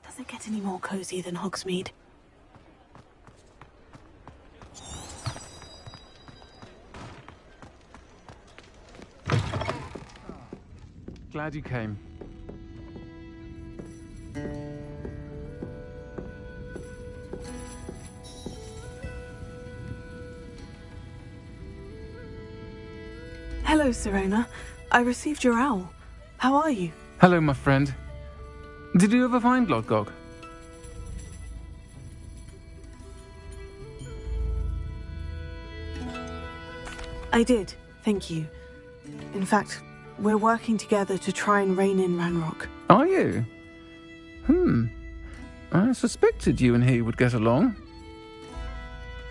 Does it get any more cozy than Hogsmeade? Glad you came. Hello, Sirona. I received your owl. How are you? Hello, my friend. Did you ever find Lodgok? I did, thank you. In fact, we're working together to try and rein in Ranrock. Are you? I suspected you and he would get along.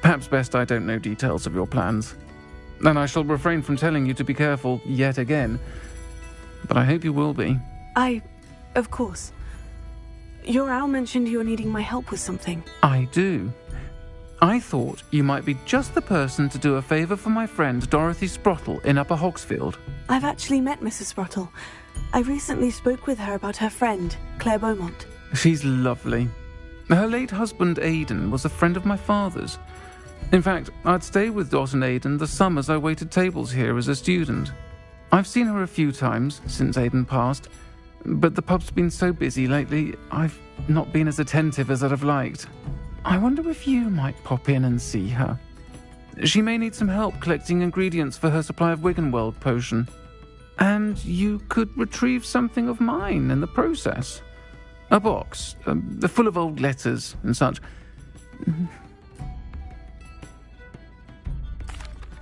Perhaps best I don't know details of your plans. And I shall refrain from telling you to be careful yet again. But I hope you will be. Of course. Your owl mentioned you're needing my help with something. I do. I thought you might be just the person to do a favour for my friend Dorothy Sprottle in Upper Hogsfield. I've actually met Mrs. Sprottle. I recently spoke with her about her friend, Claire Beaumont. She's lovely. Her late husband Aidan was a friend of my father's. In fact, I'd stay with Dot and Aidan the summers I waited tables here as a student. I've seen her a few times since Aidan passed, but the pub's been so busy lately, I've not been as attentive as I'd have liked. I wonder if you might pop in and see her. She may need some help collecting ingredients for her supply of Wiggenweld potion. And you could retrieve something of mine in the process. A box, full of old letters and such.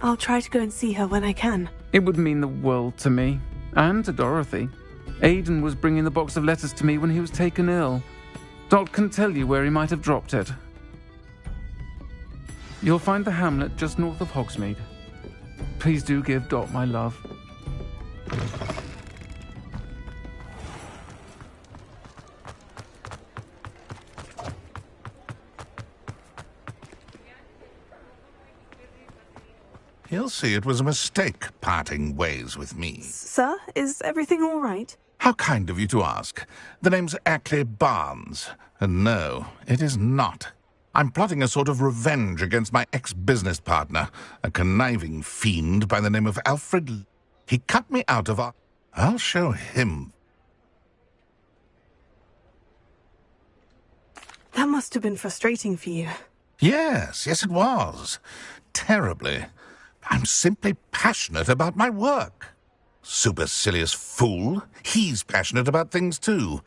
I'll try to go and see her when I can. It would mean the world to me, and to Dorothy. Aidan was bringing the box of letters to me when he was taken ill. Dot can tell you where he might have dropped it. You'll find the hamlet just north of Hogsmeade. Please do give Dot my love. He'll see it was a mistake parting ways with me. Sir, is everything all right? How kind of you to ask. The name's Ackley Barnes. And no, it is not. I'm plotting a sort of revenge against my ex-business partner, a conniving fiend by the name of Alfred. He cut me out of our... I'll show him. That must have been frustrating for you. Yes, it was. Terribly. I'm simply passionate about my work. Supercilious fool. He's passionate about things too,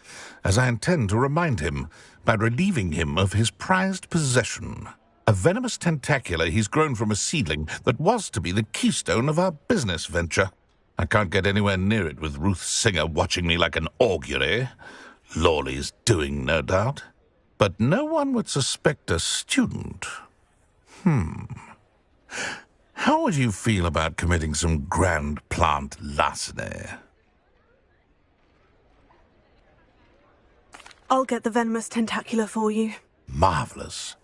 as I intend to remind him by relieving him of his prized possession. A venomous tentacula he's grown from a seedling that was to be the keystone of our business venture. I can't get anywhere near it with Ruth Singer watching me like an augury. Lawley's doing, no doubt. But no one would suspect a student. How would you feel about committing some grand plant larceny? I'll get the venomous tentacula for you. Marvelous.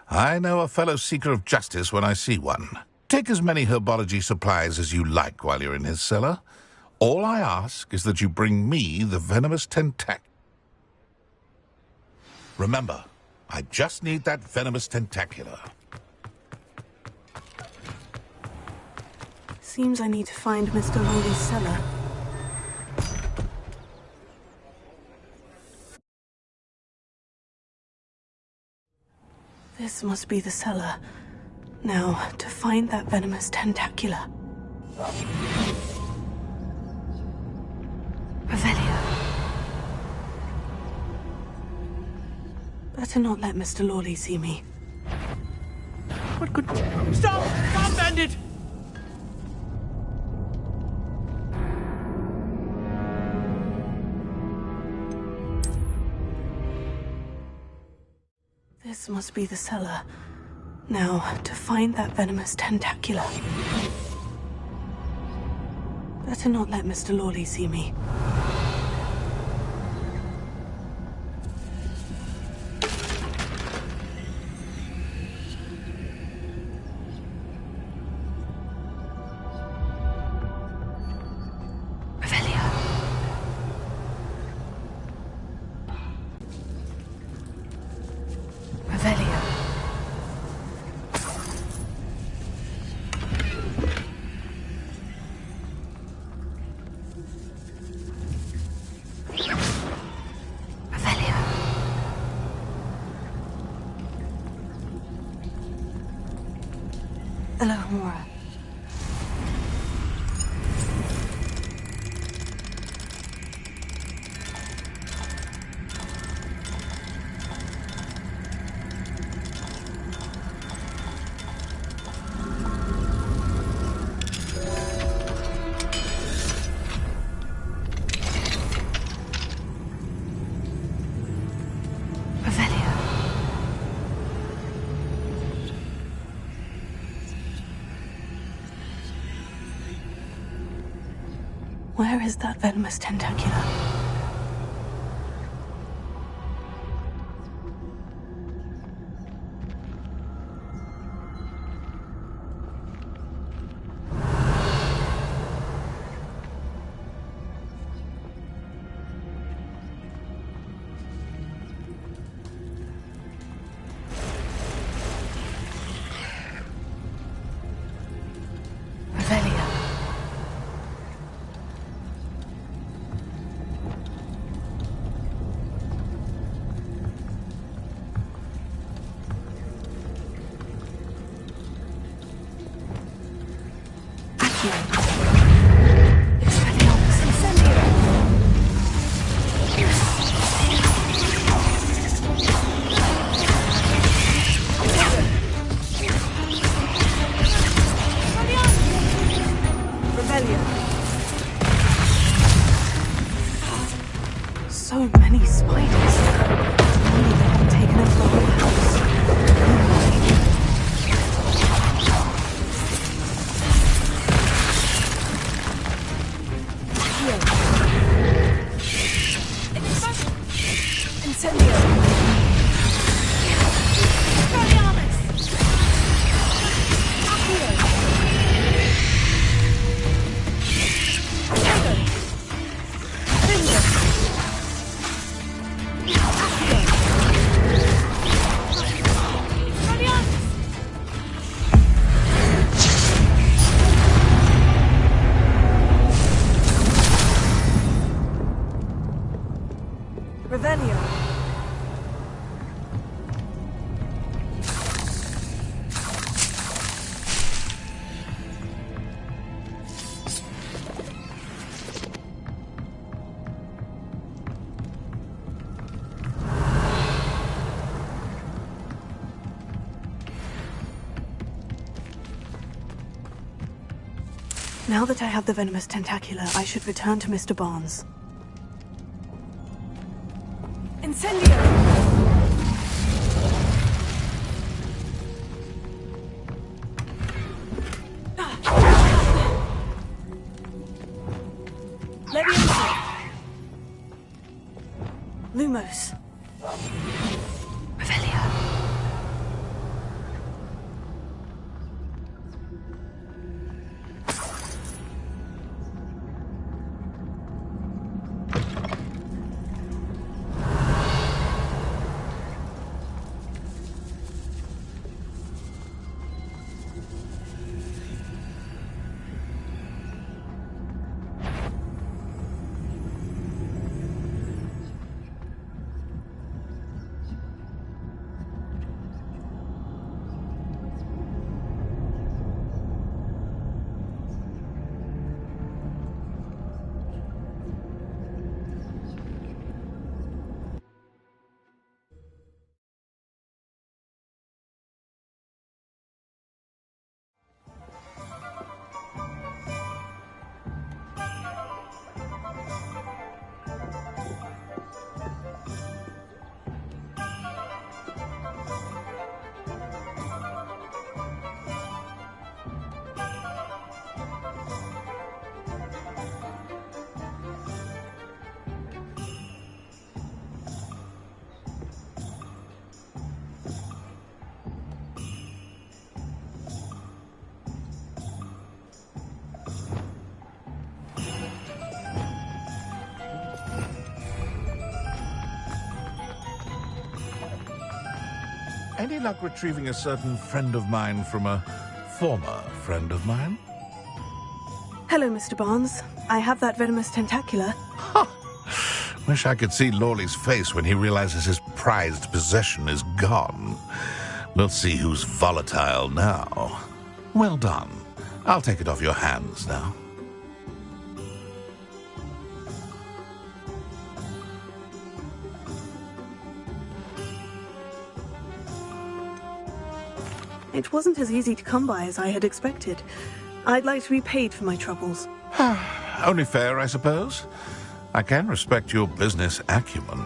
I know a fellow seeker of justice when I see one. Take as many herbology supplies as you like while you're in his cellar. All I ask is that you bring me the venomous tentacula. Remember, I just need that venomous tentacula. Seems I need to find Mr. Lawley's cellar. This must be the cellar. Now, to find that venomous tentacula. Revelio. Better not let Mr. Lawley see me. What could... Stop! Stop, bandit! This must be the cellar. Now, to find that venomous tentacula. Better not let Mr. Lawley see me. Alohomora. Where is that venomous tentacula? So many spiders. Only they haven't taken over the whole house. Now that I have the venomous tentacula, I should return to Mr. Barnes. Incendio! Lumos. Revelio. Any luck retrieving a certain friend of mine from a former friend of mine? Hello, Mr. Barnes. I have that venomous tentacula. Wish I could see Lawley's face when he realizes his prized possession is gone. We'll see who's volatile now. Well done. I'll take it off your hands now. It wasn't as easy to come by as I had expected. I'd like to be paid for my troubles. Only fair, I suppose. I can respect your business acumen.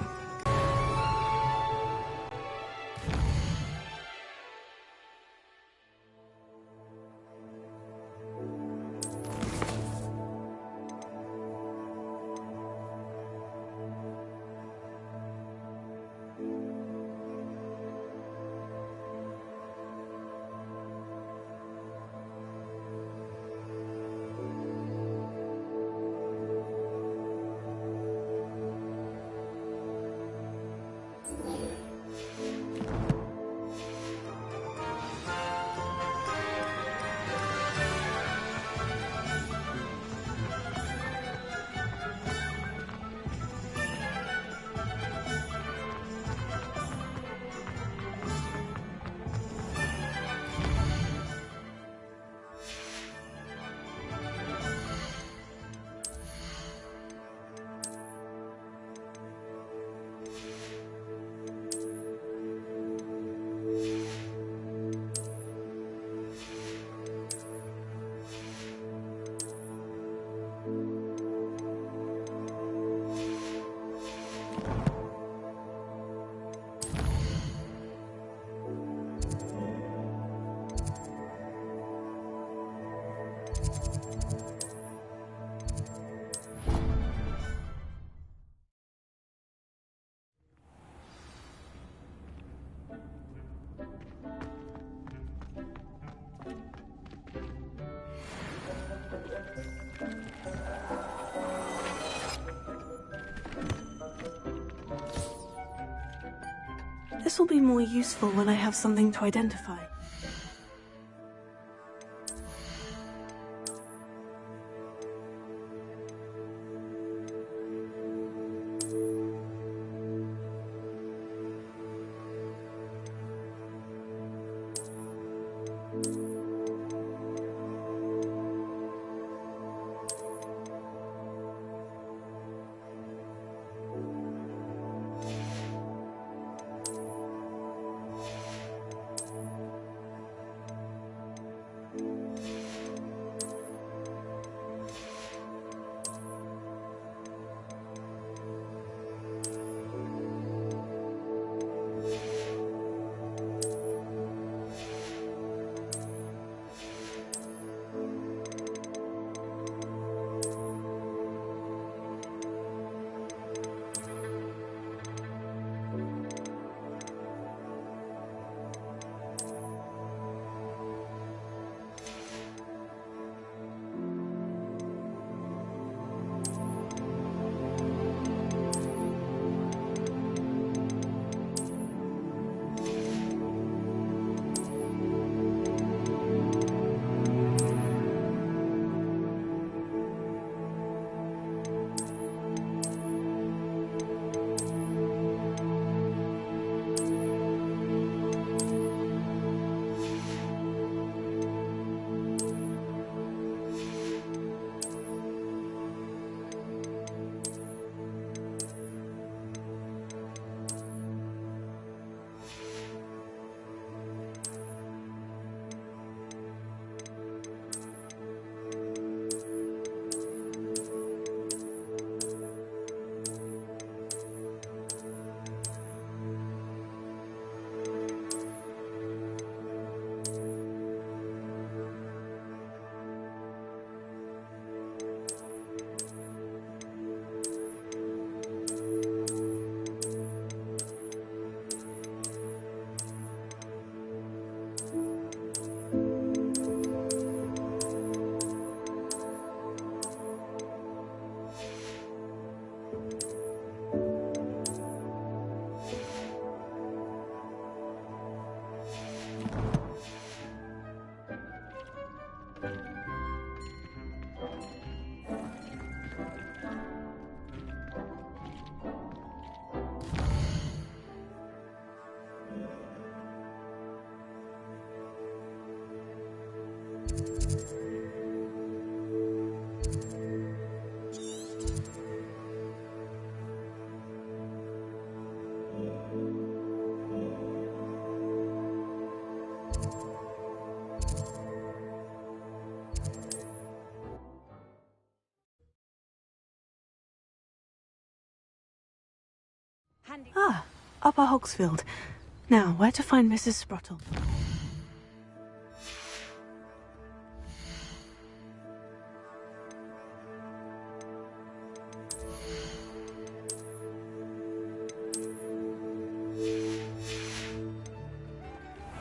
This will be more useful when I have something to identify. Ah, Upper Hogsfield. Now, where to find Mrs. Sprottle?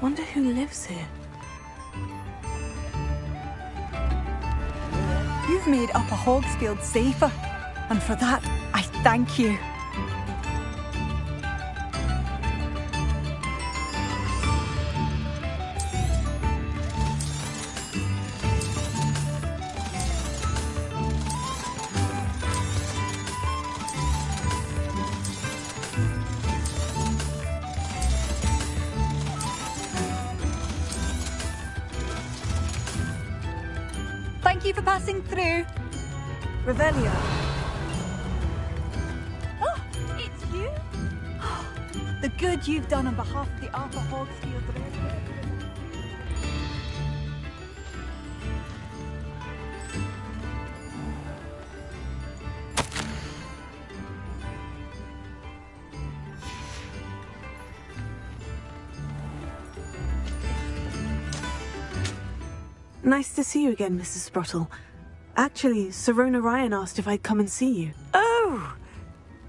Wonder who lives here. You've made Upper Hogsfield safer, and for that, I thank you. Thank you for passing through. Revelio. Oh, it's you? The good you've done on behalf of the Upper Hogsfield residents. Nice to see you again, Mrs. Sprottle. Actually, Sirona Ryan asked if I'd come and see you. Oh,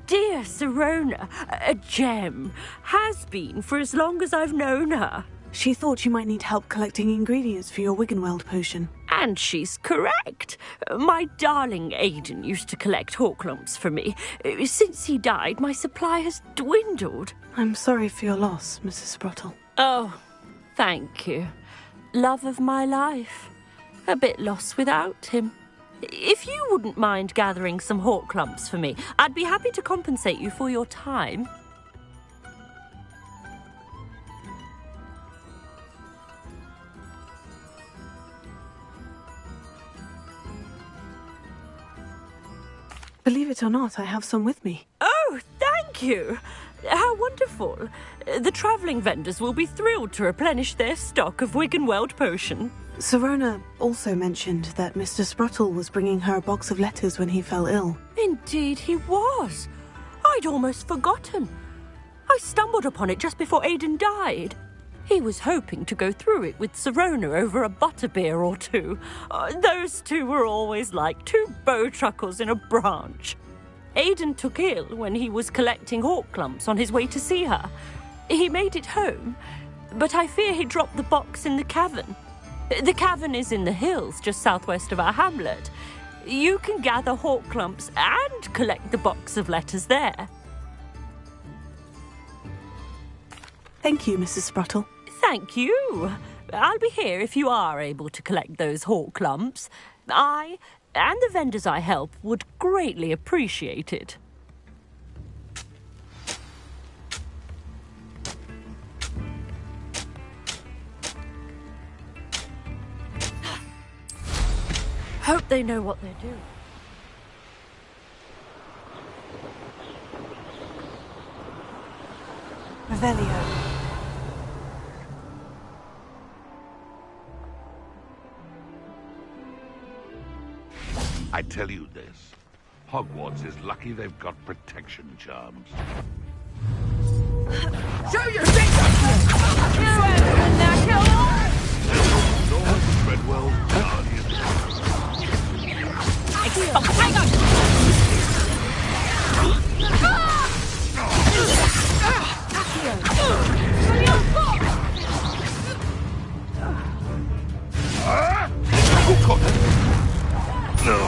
dear Sirona, a gem. Has been for as long as I've known her. She thought you might need help collecting ingredients for your Wiggenweld potion. And she's correct. My darling Aidan used to collect Horklumps for me. Since he died, my supply has dwindled. I'm sorry for your loss, Mrs. Sprottle. Oh, thank you. Love of my life. A bit lost without him. If you wouldn't mind gathering some Horklumps for me, I'd be happy to compensate you for your time. Believe it or not, I have some with me. Oh, thank you. How wonderful. The travelling vendors will be thrilled to replenish their stock of Wiggenweld potion. Sirona also mentioned that Mr. Sprottle was bringing her a box of letters when he fell ill. Indeed he was. I'd almost forgotten. I stumbled upon it just before Aidan died. He was hoping to go through it with Sirona over a butterbeer or two. Those two were always like two bowtruckles in a branch. Aidan took ill when he was collecting Horklumps on his way to see her. He made it home, but I fear he dropped the box in the cavern. The cavern is in the hills just southwest of our hamlet. You can gather Horklumps and collect the box of letters there. Thank you, Mrs. Sprottle. Thank you. I'll be here if you are able to collect those Horklumps. I and the vendors I help would greatly appreciate it. Hope they know what they're doing. Revelio. I tell you this, Hogwarts is lucky they've got protection charms. Show your face up here! Lord Treadwell, Guardian. Hang on! No.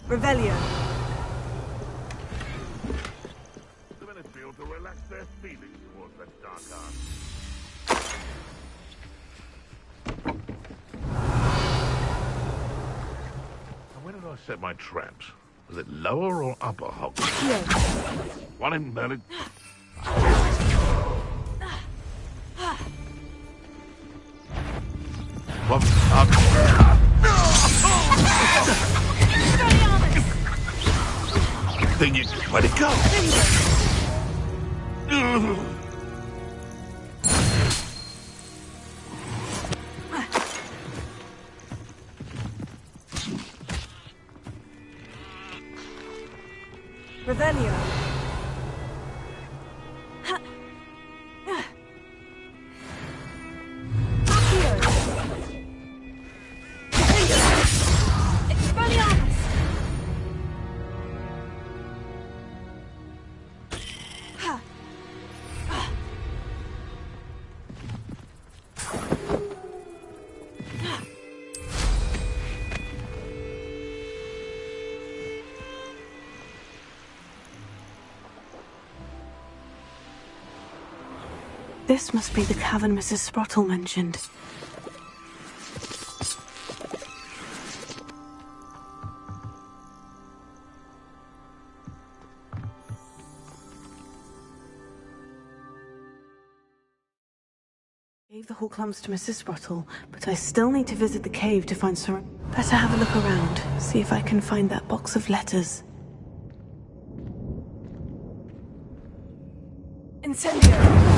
Revelio. The minutes feel to relax their feelings towards that dark art. Where did I set my traps? Was it lower or upper Hogwarts? Yes. One in Merlin. One up. Then you... Where'd it go? Revelio. This must be the cavern Mrs. Sprottle mentioned. I gave the Horcrux to Mrs. Sprottle, but I still need to visit the cave to find Sir. Better have a look around, see if I can find that box of letters. Incendio.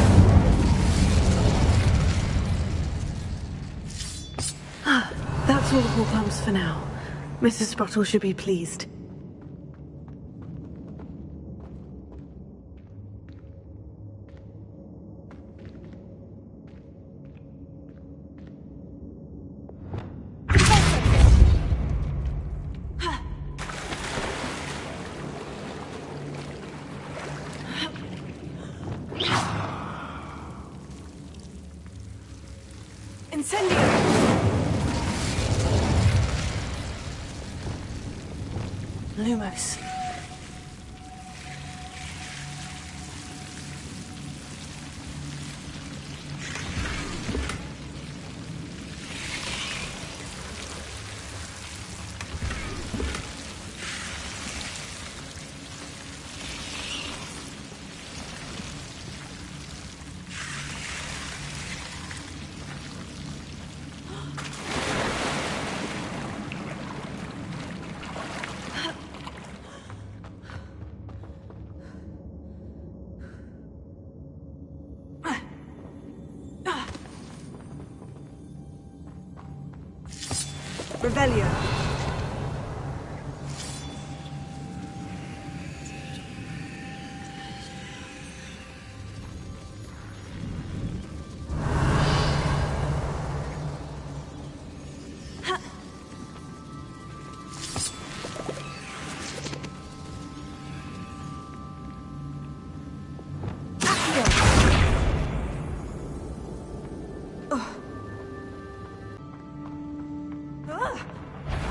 That's all the Horcrux for now. Mrs. Sprottle should be pleased. Lumos. Revelio.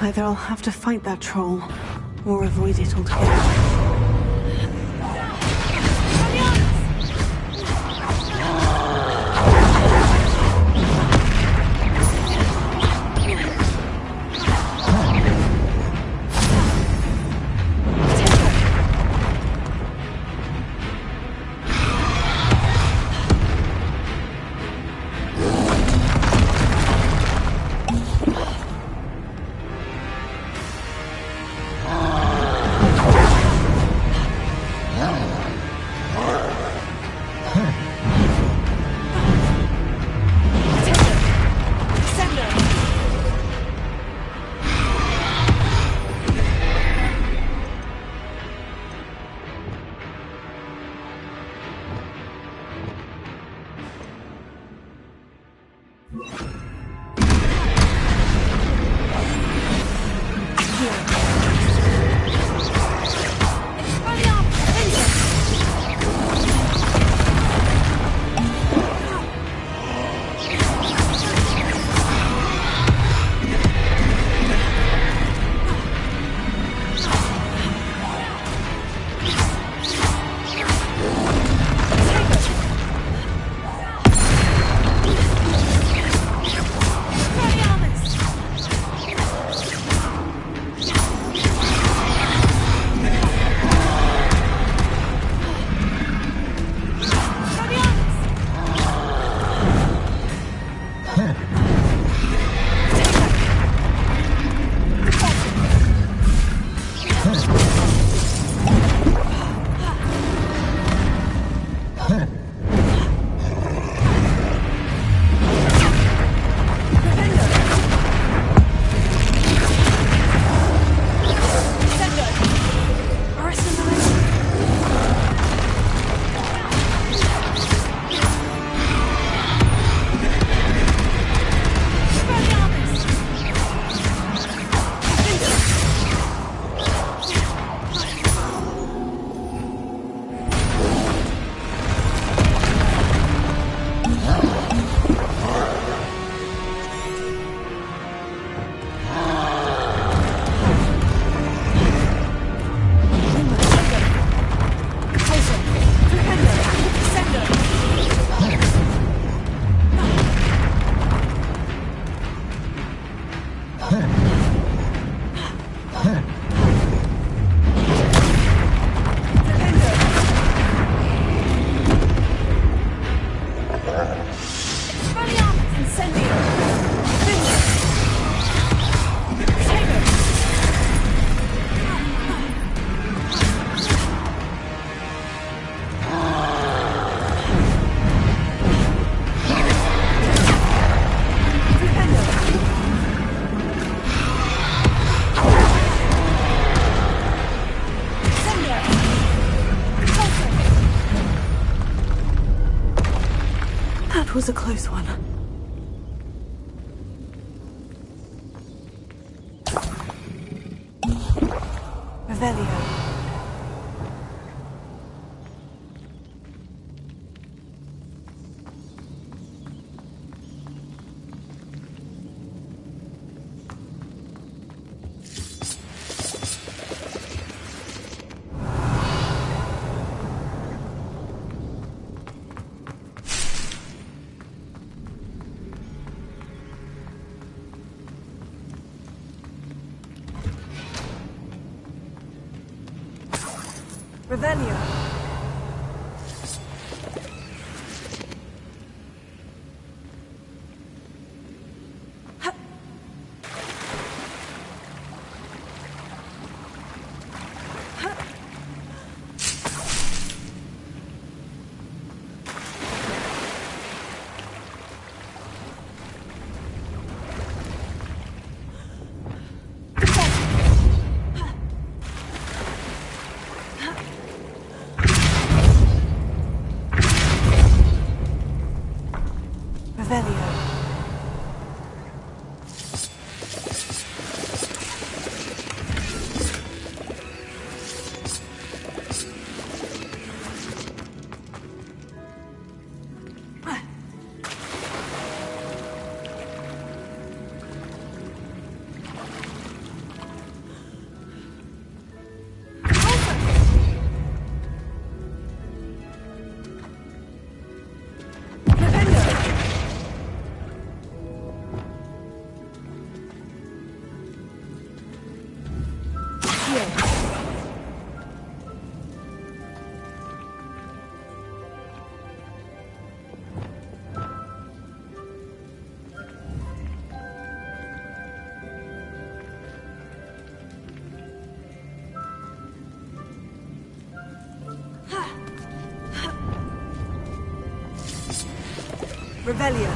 Either I'll have to fight that troll, or avoid it altogether. That was a close one. Revelio. Revelio. Revelio.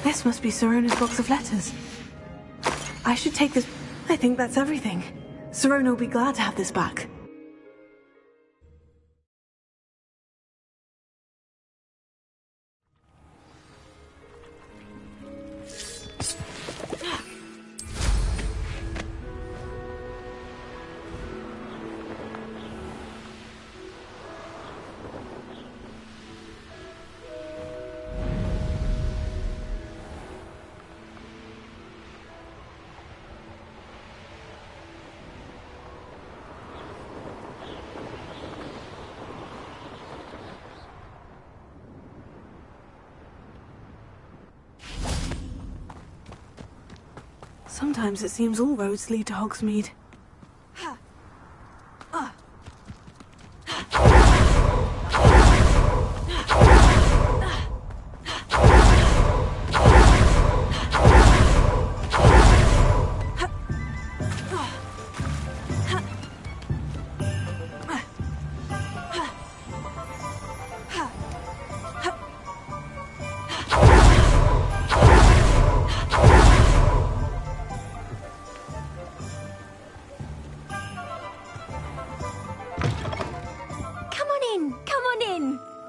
This must be Sirona's box of letters. I should take this. I think that's everything. Sirona will be glad to have this back. Sometimes it seems all roads lead to Hogsmeade.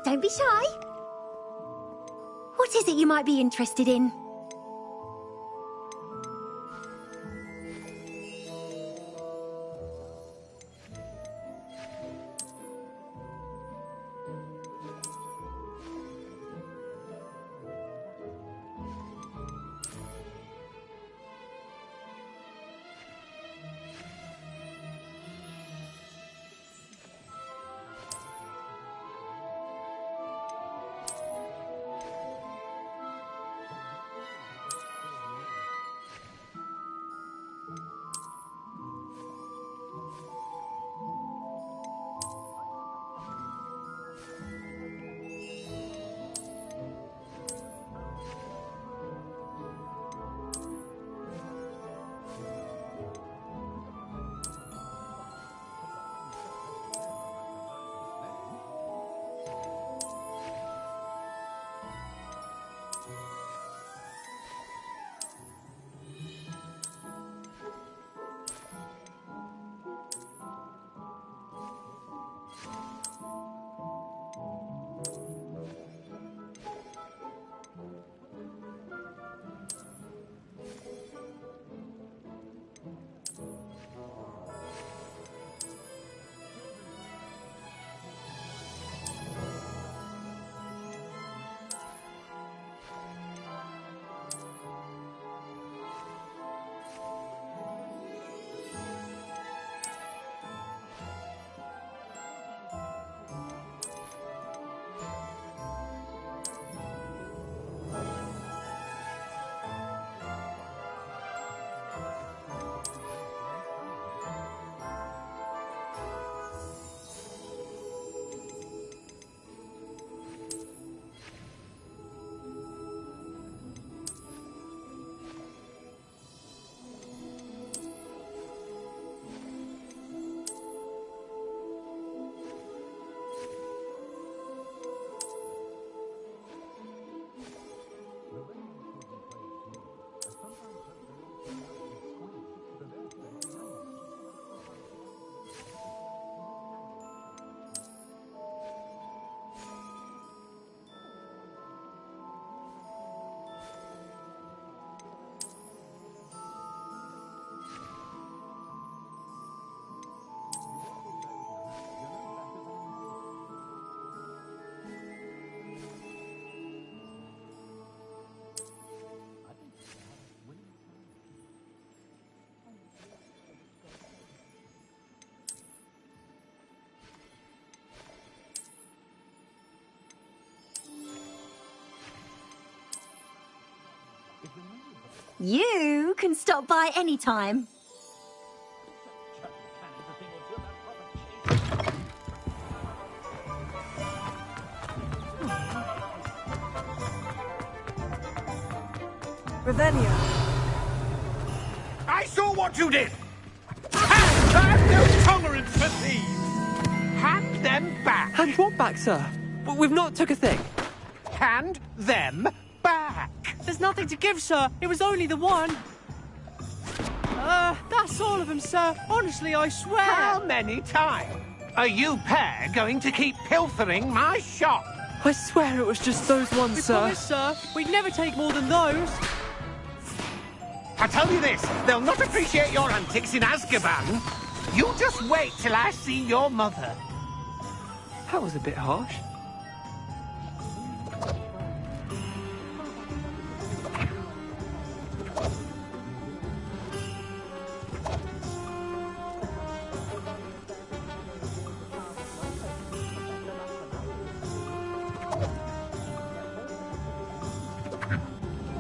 Don't be shy. What is it you might be interested in? You can stop by any time. Revelio. I saw what you did! And I have no tolerance for thieves! Hand them back! Hand what back, sir? We've not took a thing. Hand them back! There's nothing to give, sir. It was only the one. That's all of them, sir. Honestly, I swear. How many times are you pair going to keep pilfering my shop? I swear it was just those ones, sir. Promise, sir. We'd never take more than those. I tell you this, they'll not appreciate your antics in Azkaban. You just wait till I see your mother. That was a bit harsh.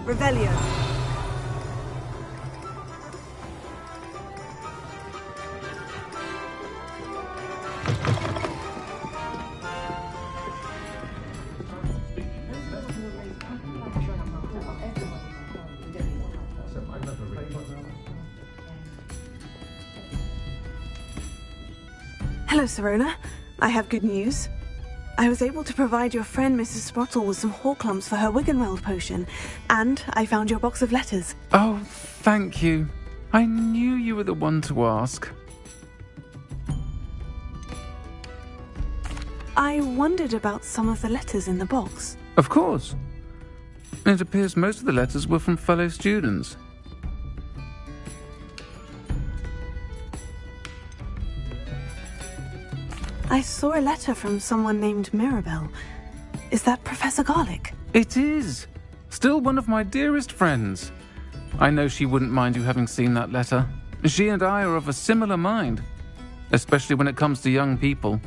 Revelio. Hello, Sirona. I have good news. I was able to provide your friend Mrs. Sprottle with some Horklumps for her Wiggenweld potion, and I found your box of letters. Oh, thank you. I knew you were the one to ask. I wondered about some of the letters in the box. Of course. It appears most of the letters were from fellow students. I saw a letter from someone named Mirabelle. Is that Professor Garlick? It is. Still one of my dearest friends. I know she wouldn't mind you having seen that letter. She and I are of a similar mind, especially when it comes to young people.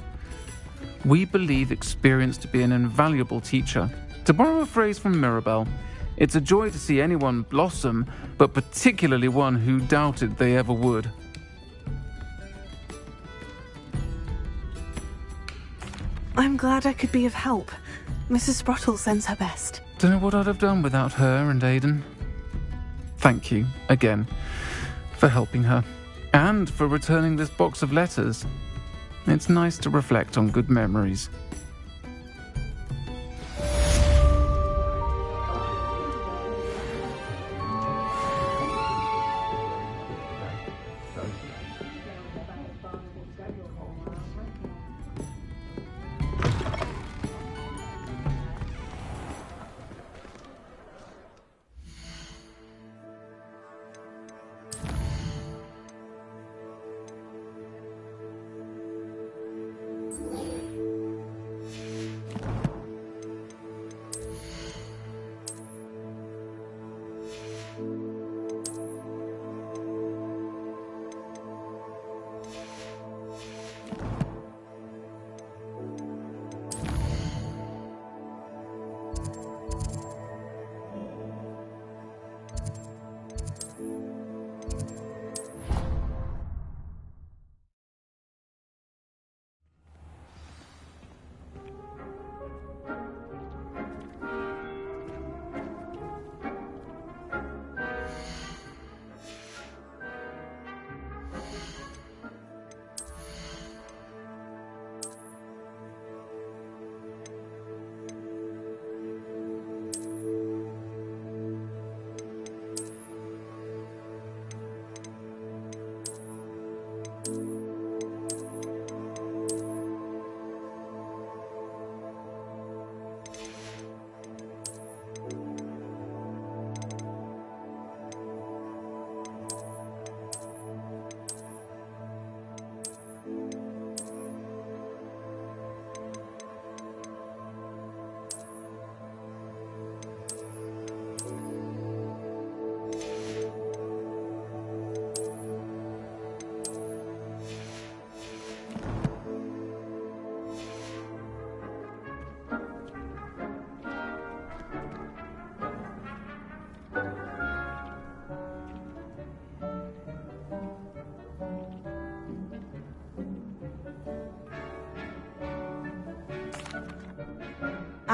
We believe experience to be an invaluable teacher. To borrow a phrase from Mirabelle, it's a joy to see anyone blossom, but particularly one who doubted they ever would. I'm glad I could be of help. Mrs. Sprottle sends her best. Don't know what I'd have done without her and Aidan. Thank you, again, for helping her, and for returning this box of letters. It's nice to reflect on good memories.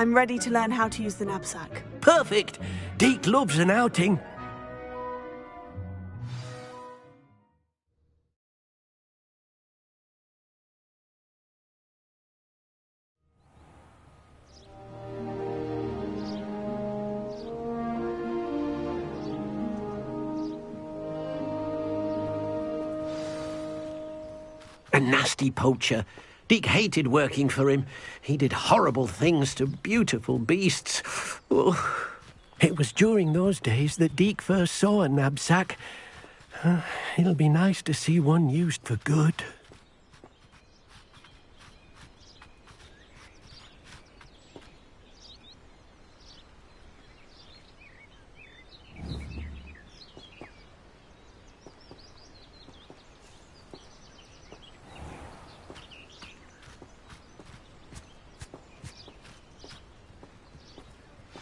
I'm ready to learn how to use the knapsack. Perfect. Deke loves an outing. A nasty poacher. Deke hated working for him. He did horrible things to beautiful beasts. Oh. It was during those days that Deke first saw a knapsack. It'll be nice to see one used for good.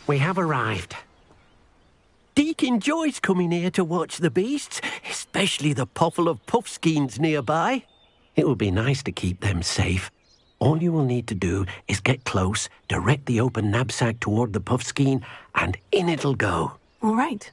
We have arrived. Deke enjoys coming here to watch the beasts, especially the potful of puffskeins nearby. It will be nice to keep them safe. All you will need to do is get close, direct the open knapsack toward the puffskein, and in it'll go. All right.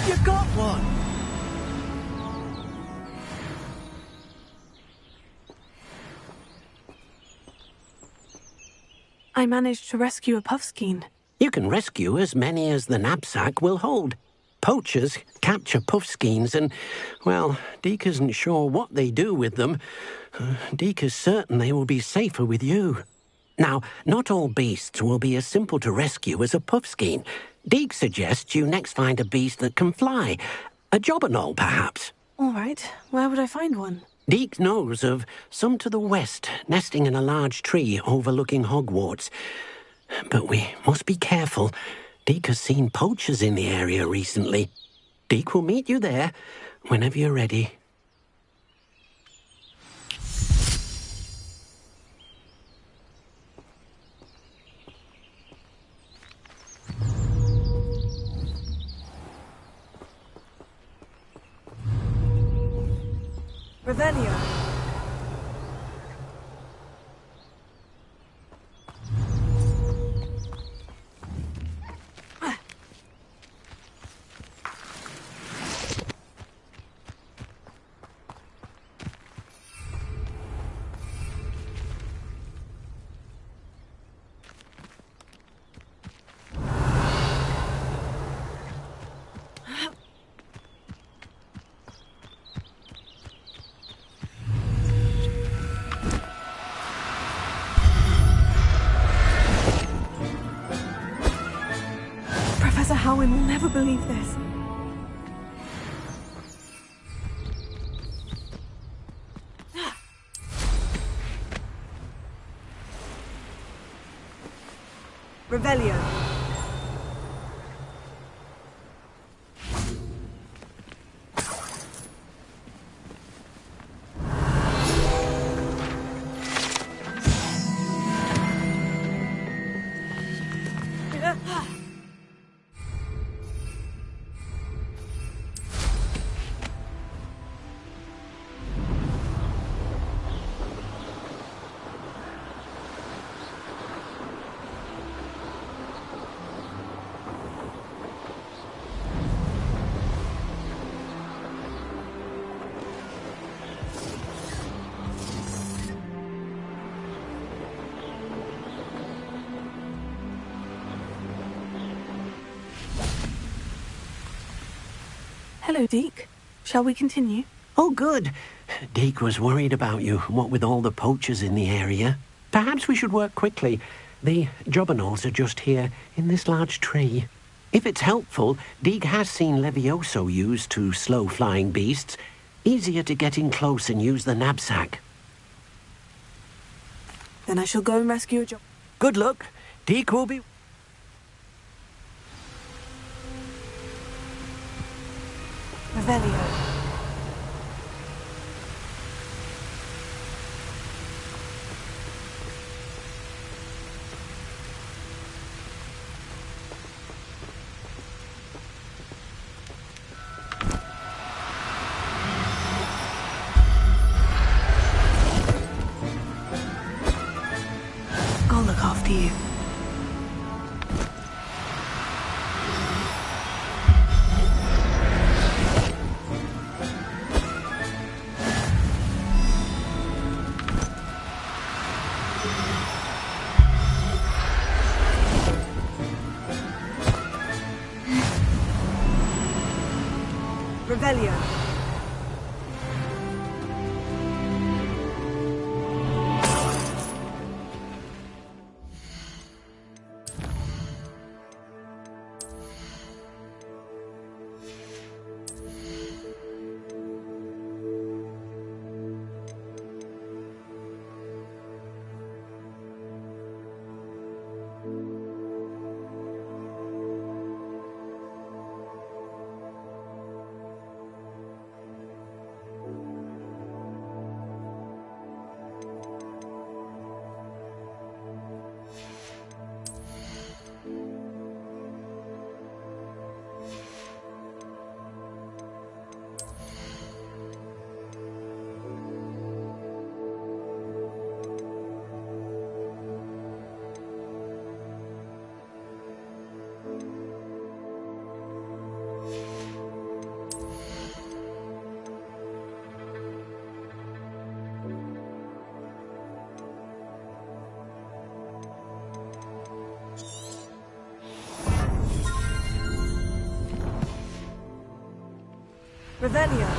You got one! I managed to rescue a puffskein. You can rescue as many as the knapsack will hold. Poachers capture puffskeins and, well, Deke isn't sure what they do with them. Deke is certain they will be safer with you. Now, not all beasts will be as simple to rescue as a puffskein. Deke suggests you next find a beast that can fly. A jobberknoll, perhaps. All right. Where would I find one? Deke knows of some to the west, nesting in a large tree overlooking Hogwarts. But we must be careful. Deke has seen poachers in the area recently. Deke will meet you there whenever you're ready. Revelio. Professor Howin will never believe this. Revelio. Hello, Deke. Shall we continue? Oh, good. Deke was worried about you, what with all the poachers in the area. Perhaps we should work quickly. The jobberknolls are just here, in this large tree. If it's helpful, Deke has seen Levioso used to slow flying beasts. Easier to get in close and use the knapsack. Then I shall go and rescue a job. Good luck. Deke will be... Revelio. I'll look after you. Revelio. Revelio.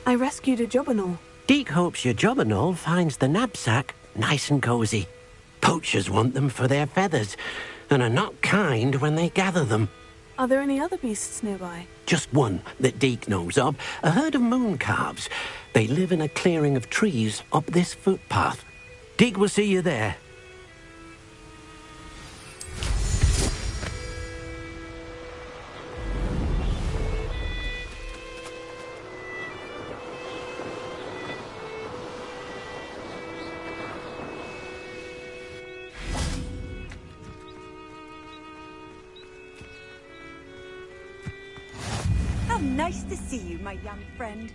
I rescued a Jobberknoll. Deke hopes your Jobberknoll finds the knapsack nice and cozy. Poachers want them for their feathers, and are not kind when they gather them. Are there any other beasts nearby? Just one that Deke knows of, a herd of moon calves. They live in a clearing of trees up this footpath. Deke will see you there. How nice to see you, my young friend.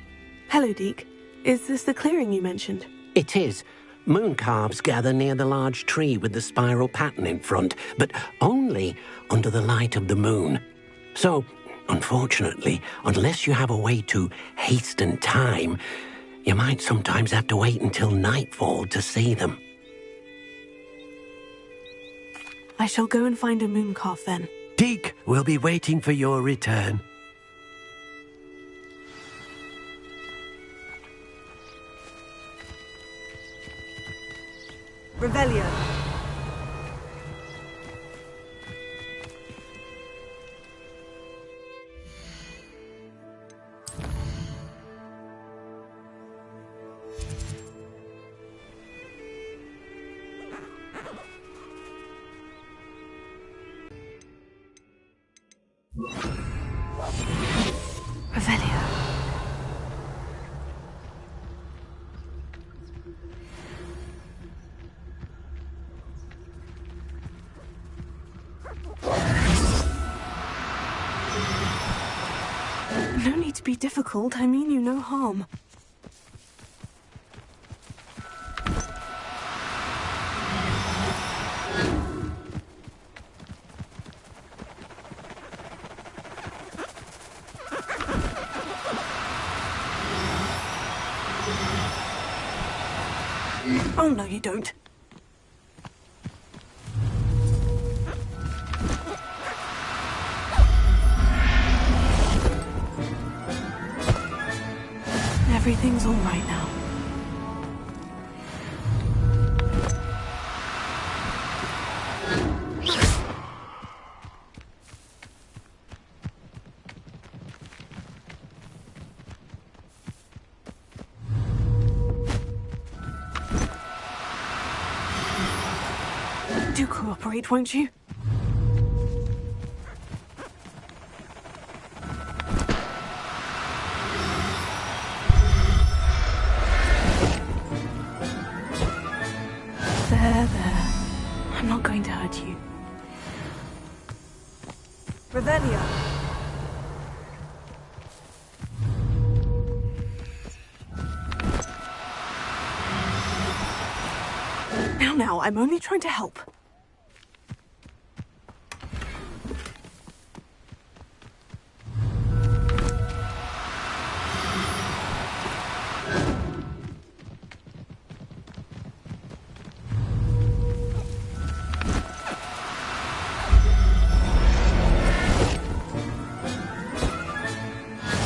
Hello, Deke. Is this the clearing you mentioned? It is. Moon calves gather near the large tree with the spiral pattern in front, but only under the light of the moon. So, unfortunately, unless you have a way to hasten time, you might sometimes have to wait until nightfall to see them. I shall go and find a moon calf then. Deke will be waiting for your return. Revelio. Revelio. No need to be difficult. I mean you no harm. Oh, no, you don't. Everything's all right now. Do cooperate, won't you? There. I'm not going to hurt you. Revelio. Now, I'm only trying to help.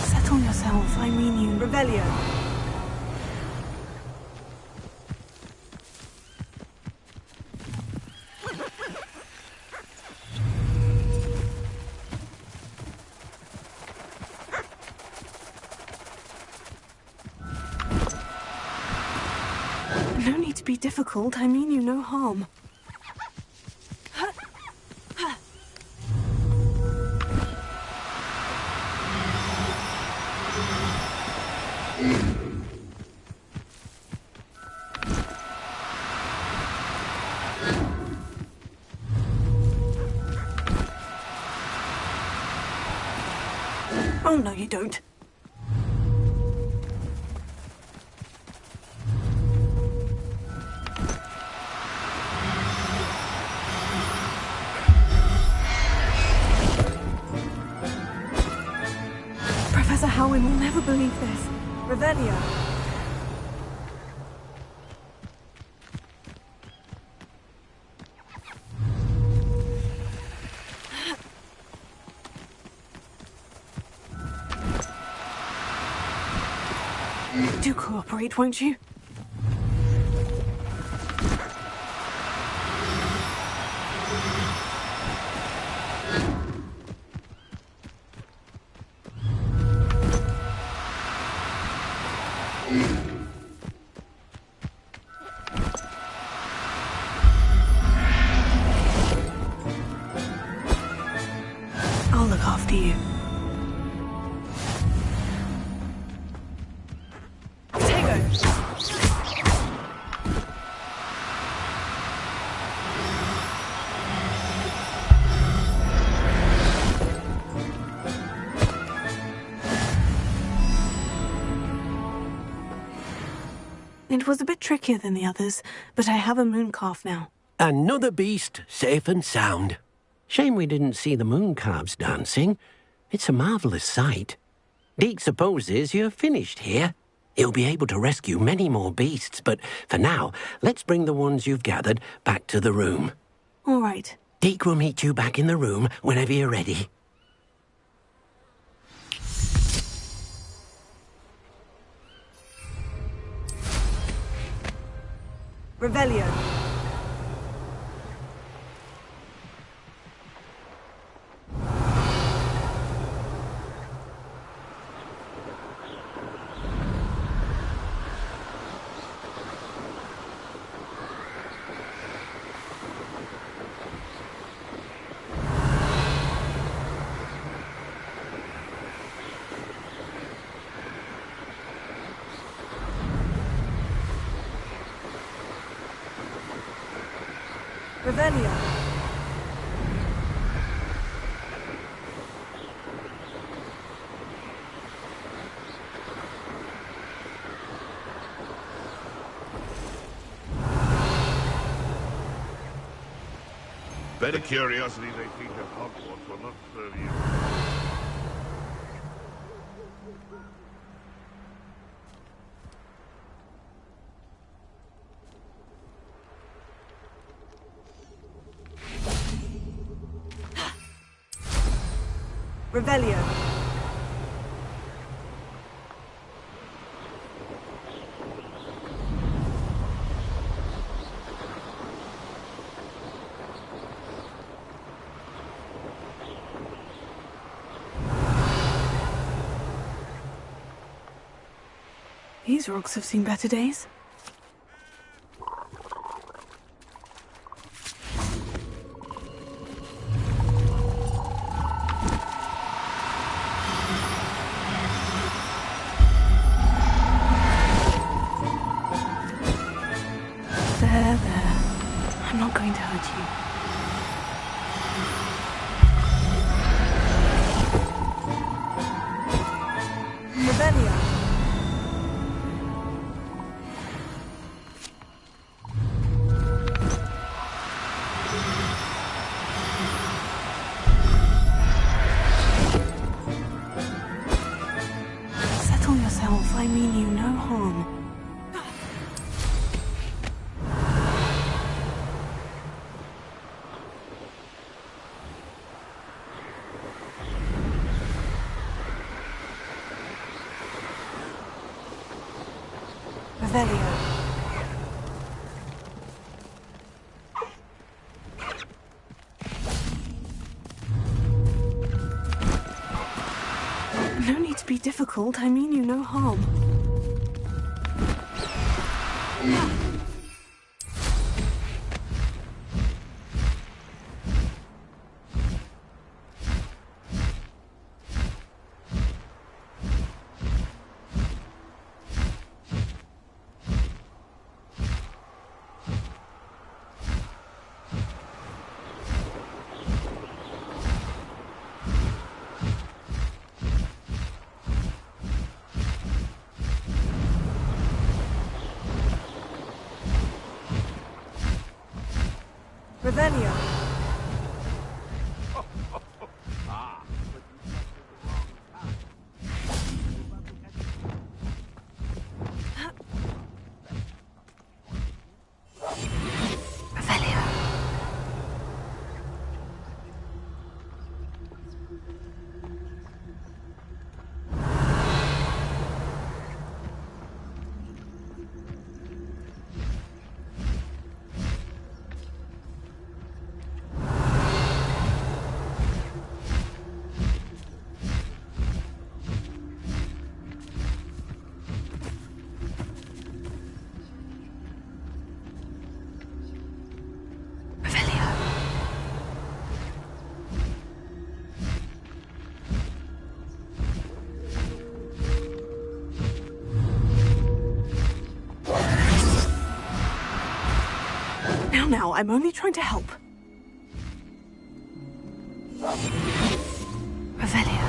Settle yourself, I mean you. Revelio. No need to be difficult, I mean you no harm. Oh, no, you don't. Professor Howin will never believe this. Revelio. Do cooperate, won't you? I'll look after you. It was a bit trickier than the others, but I have a moon calf now. Another beast, safe and sound. Shame we didn't see the moon calves dancing. It's a marvellous sight. Deke supposes you're finished here. He'll be able to rescue many more beasts, but for now, let's bring the ones you've gathered back to the room. All right. Deke will meet you back in the room whenever you're ready. Revelio. Revelio. Better curiosity they teach at Hogwarts will not serve you. Revelio. These rocks have seen better days. mean you no harm. Revelio. No need to be difficult. I mean you no harm. Revelio. Now, I'm only trying to help. Revelio.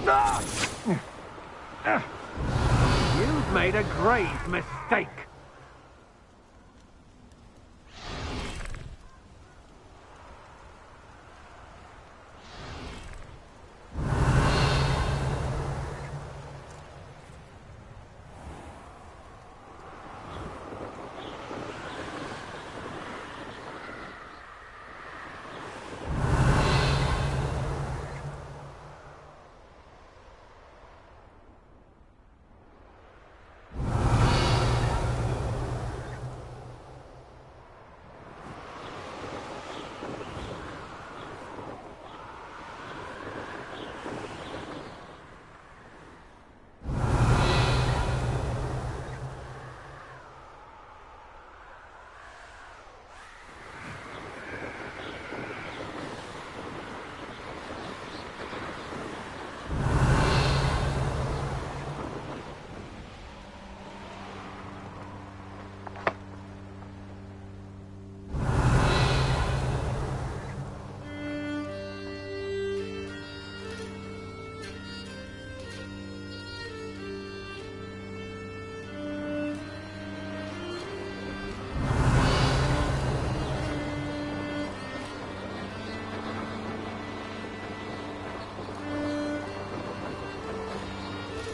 You've made a grave mistake.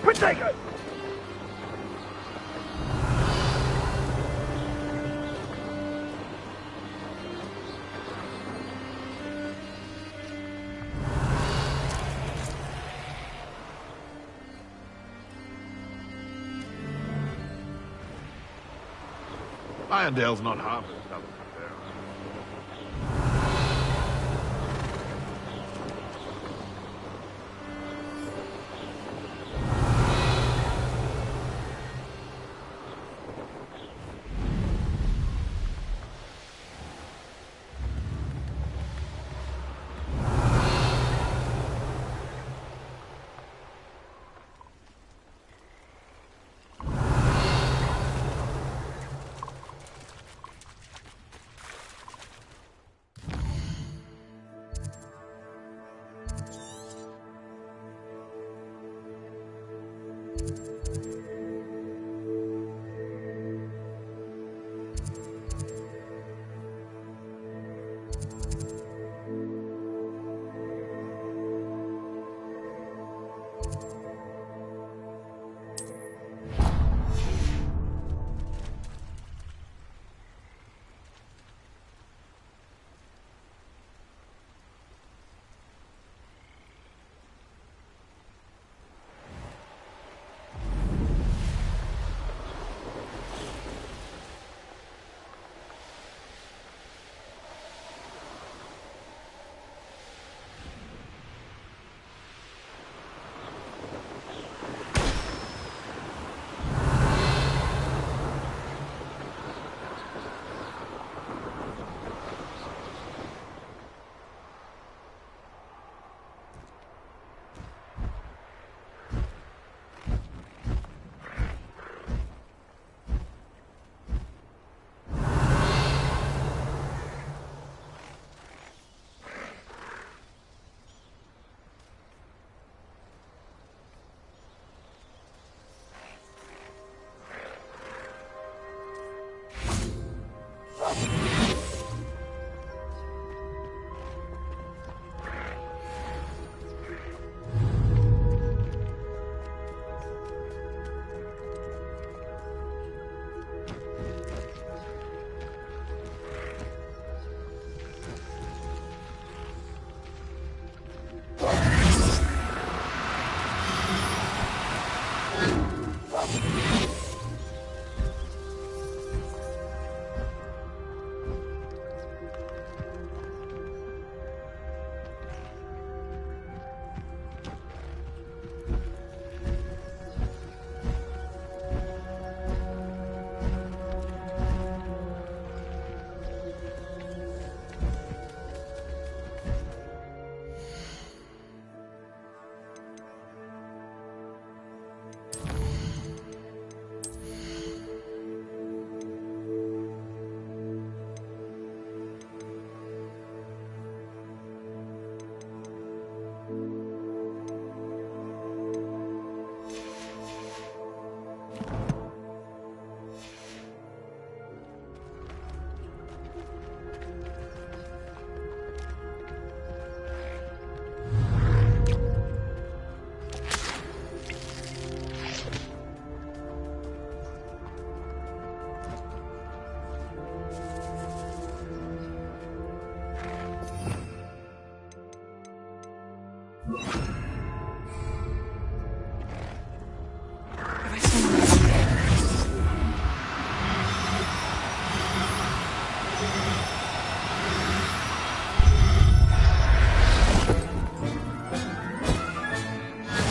Potato! Irondale's not half as tough as there.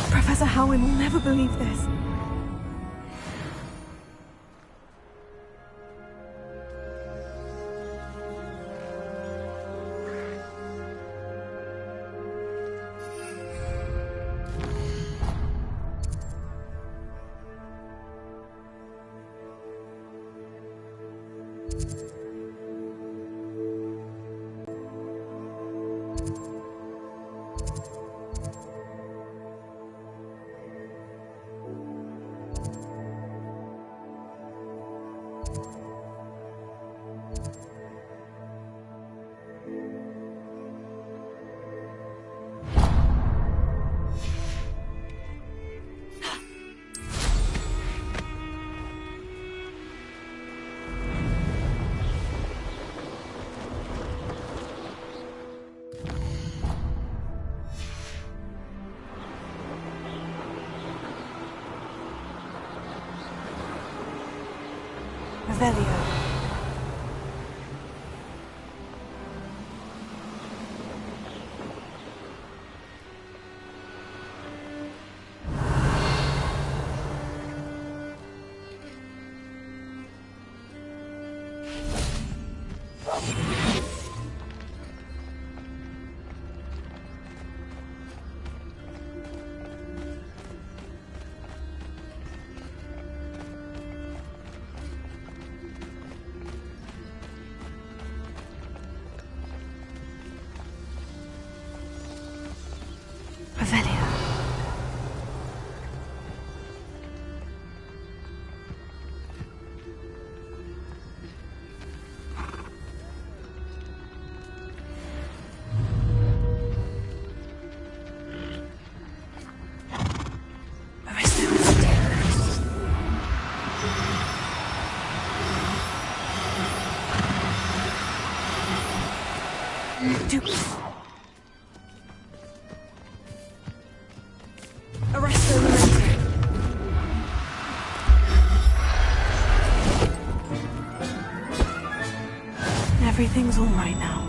Professor Howin will never believe this. Revelio. Revelio. Everything's all right now.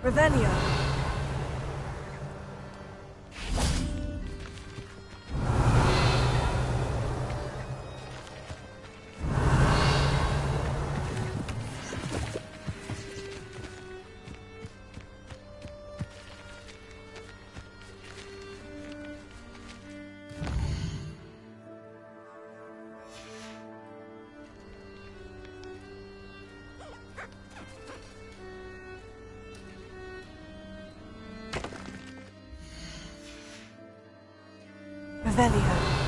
Revelio. Revelio.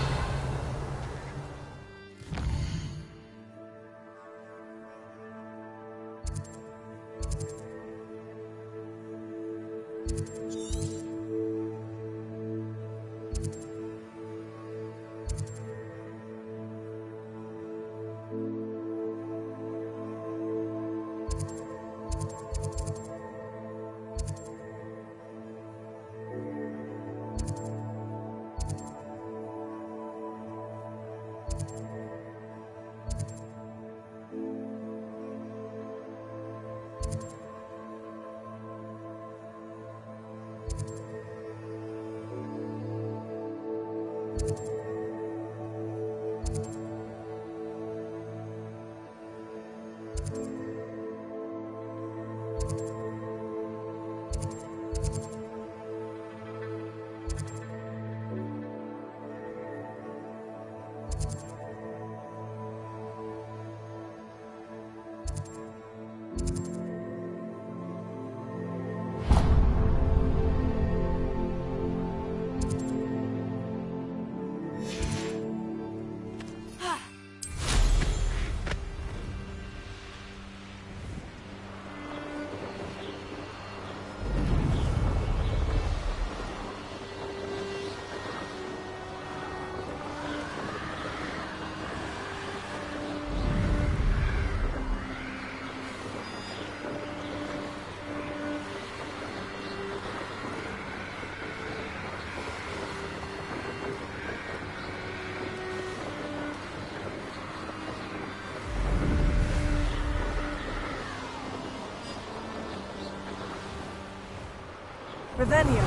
Revelio.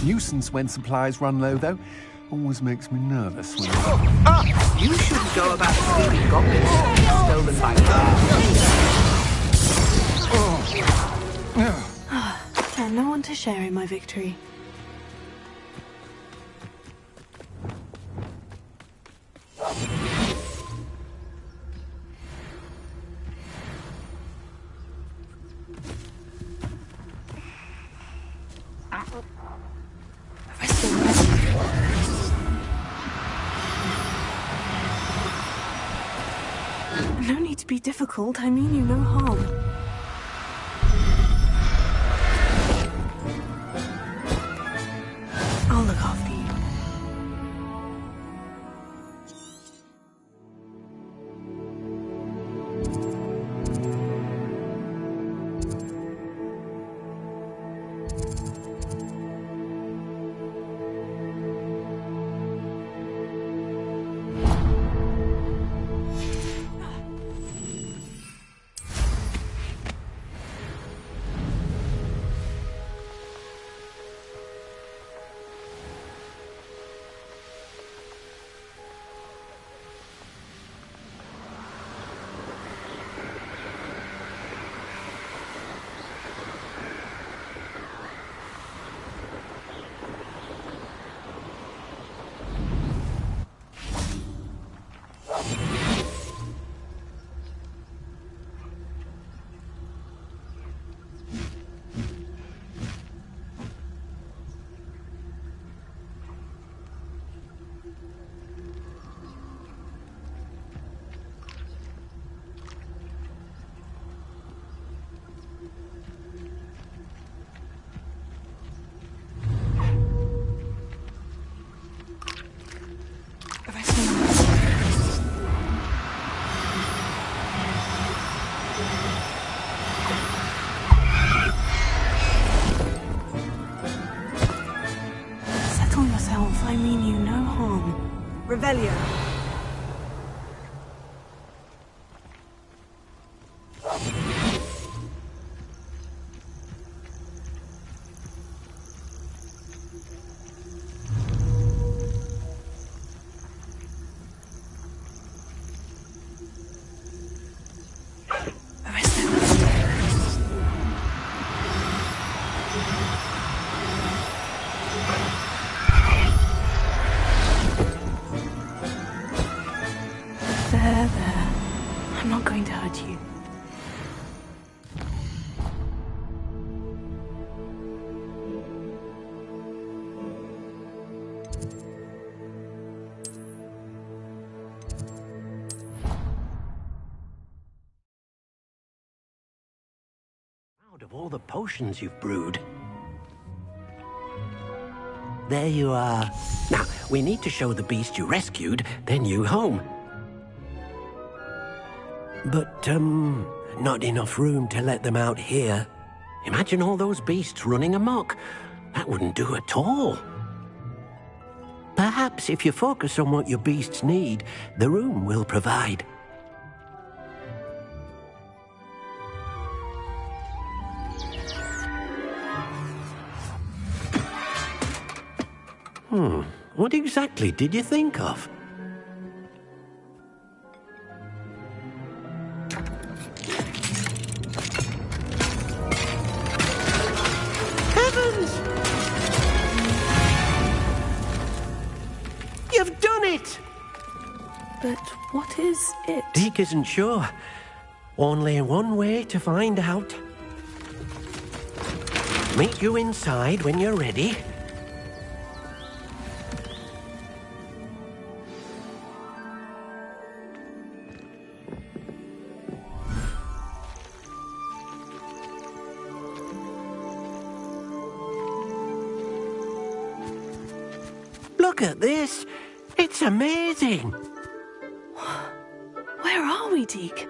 Nuisance when supplies run low, though. Always makes me nervous when... You shouldn't go about stealing goblins stolen by And no one to share in my victory. No need to be difficult. I mean you no harm. I'll look after you. I mean you no harm. Revelio. There. I'm not going to hurt you. Proud of all the potions you've brewed. There you are. Now, we need to show the beast you rescued their new home. But, not enough room to let them out here. Imagine all those beasts running amok. That wouldn't do at all. Perhaps if you focus on what your beasts need, the room will provide. What exactly did you think of? Heavens! You've done it! But what is it? Deke isn't sure. Only one way to find out. Meet you inside when you're ready. Look at this. It's amazing. Where are we, Deke?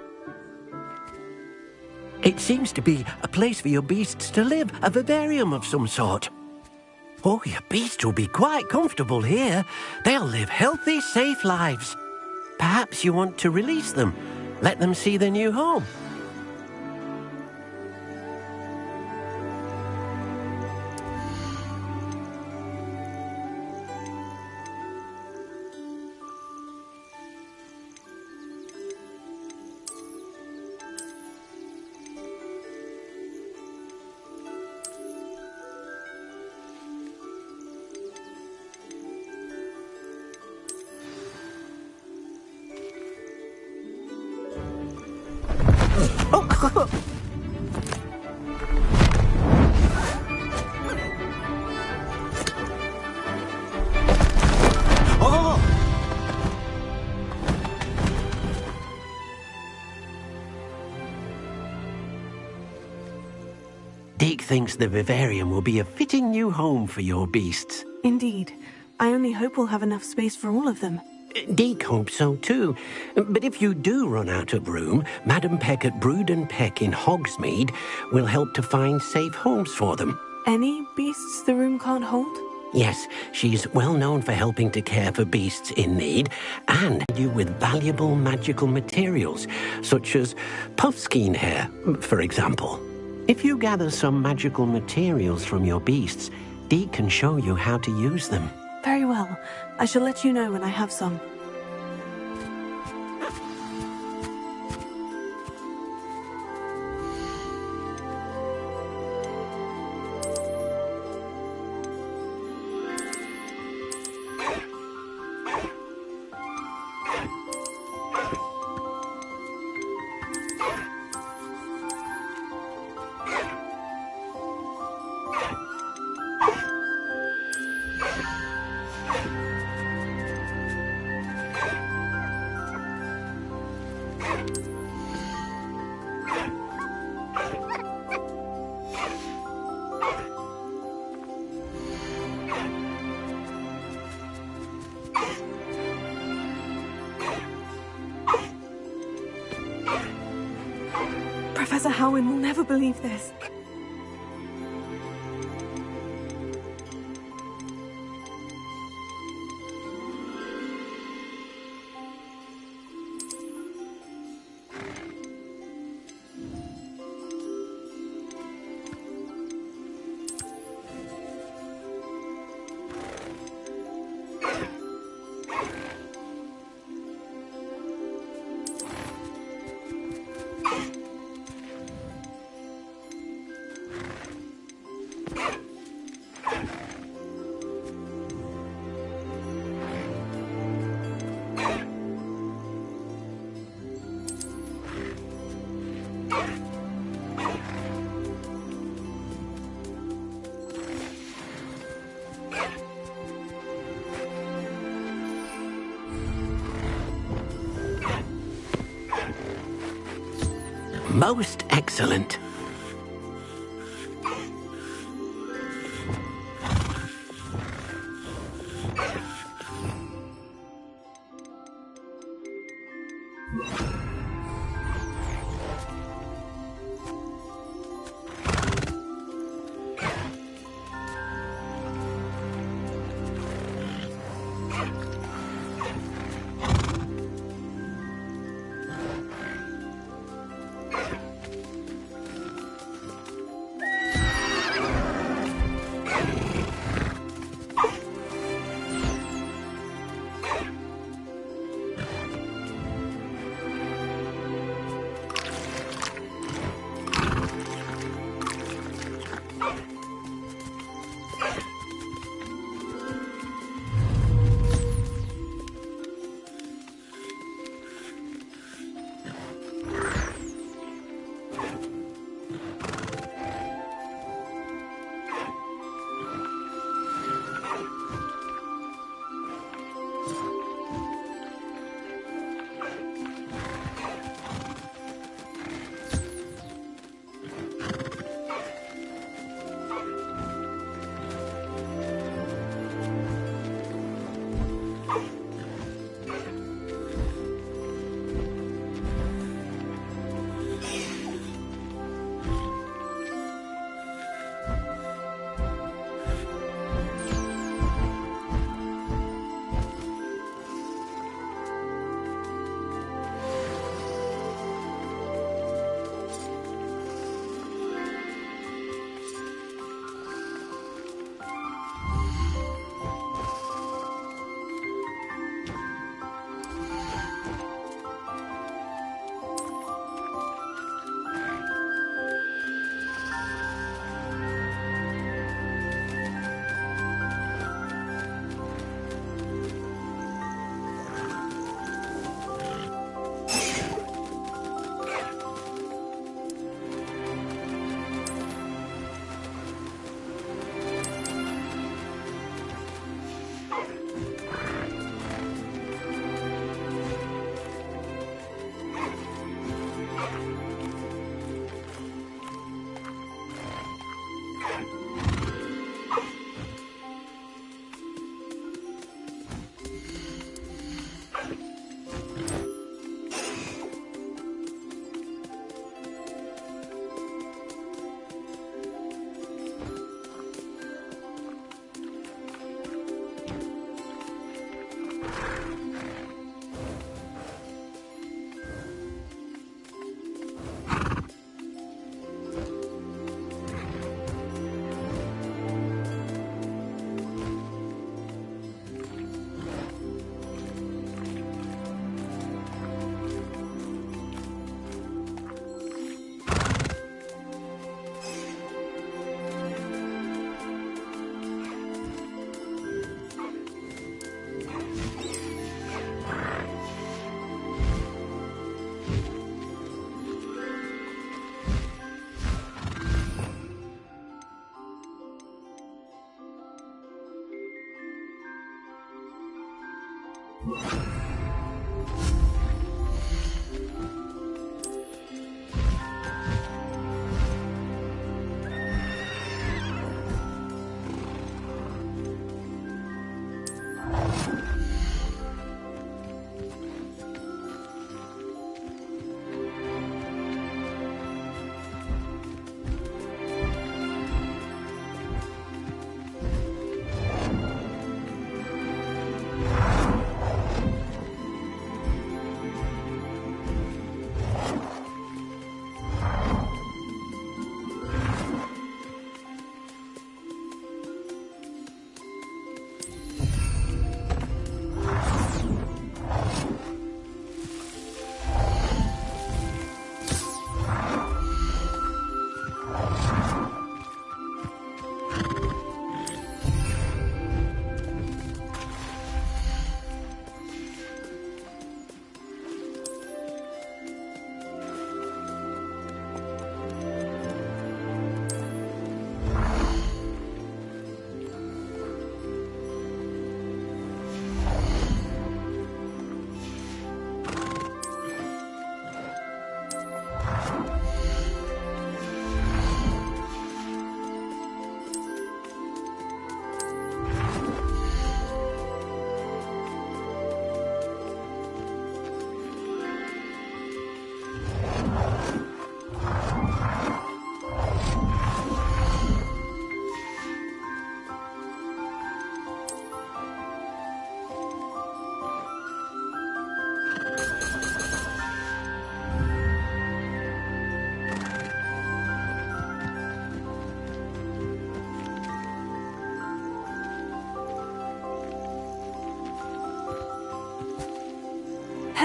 It seems to be a place for your beasts to live, a vivarium of some sort. Oh, your beasts will be quite comfortable here. They'll live healthy, safe lives. Perhaps you want to release them. Let them see their new home. Deke thinks the vivarium will be a fitting new home for your beasts. Indeed. I only hope we'll have enough space for all of them. Deke hopes so too. But if you do run out of room, Madam Peck at Brood and Peck in Hogsmeade will help to find safe homes for them. Any beasts the room can't hold? Yes, she's well known for helping to care for beasts in need and you with valuable magical materials, such as puffskein hair, for example. If you gather some magical materials from your beasts, Deke can show you how to use them. Very well. I shall let you know when I have some. Professor Howin will never believe this. Most excellent.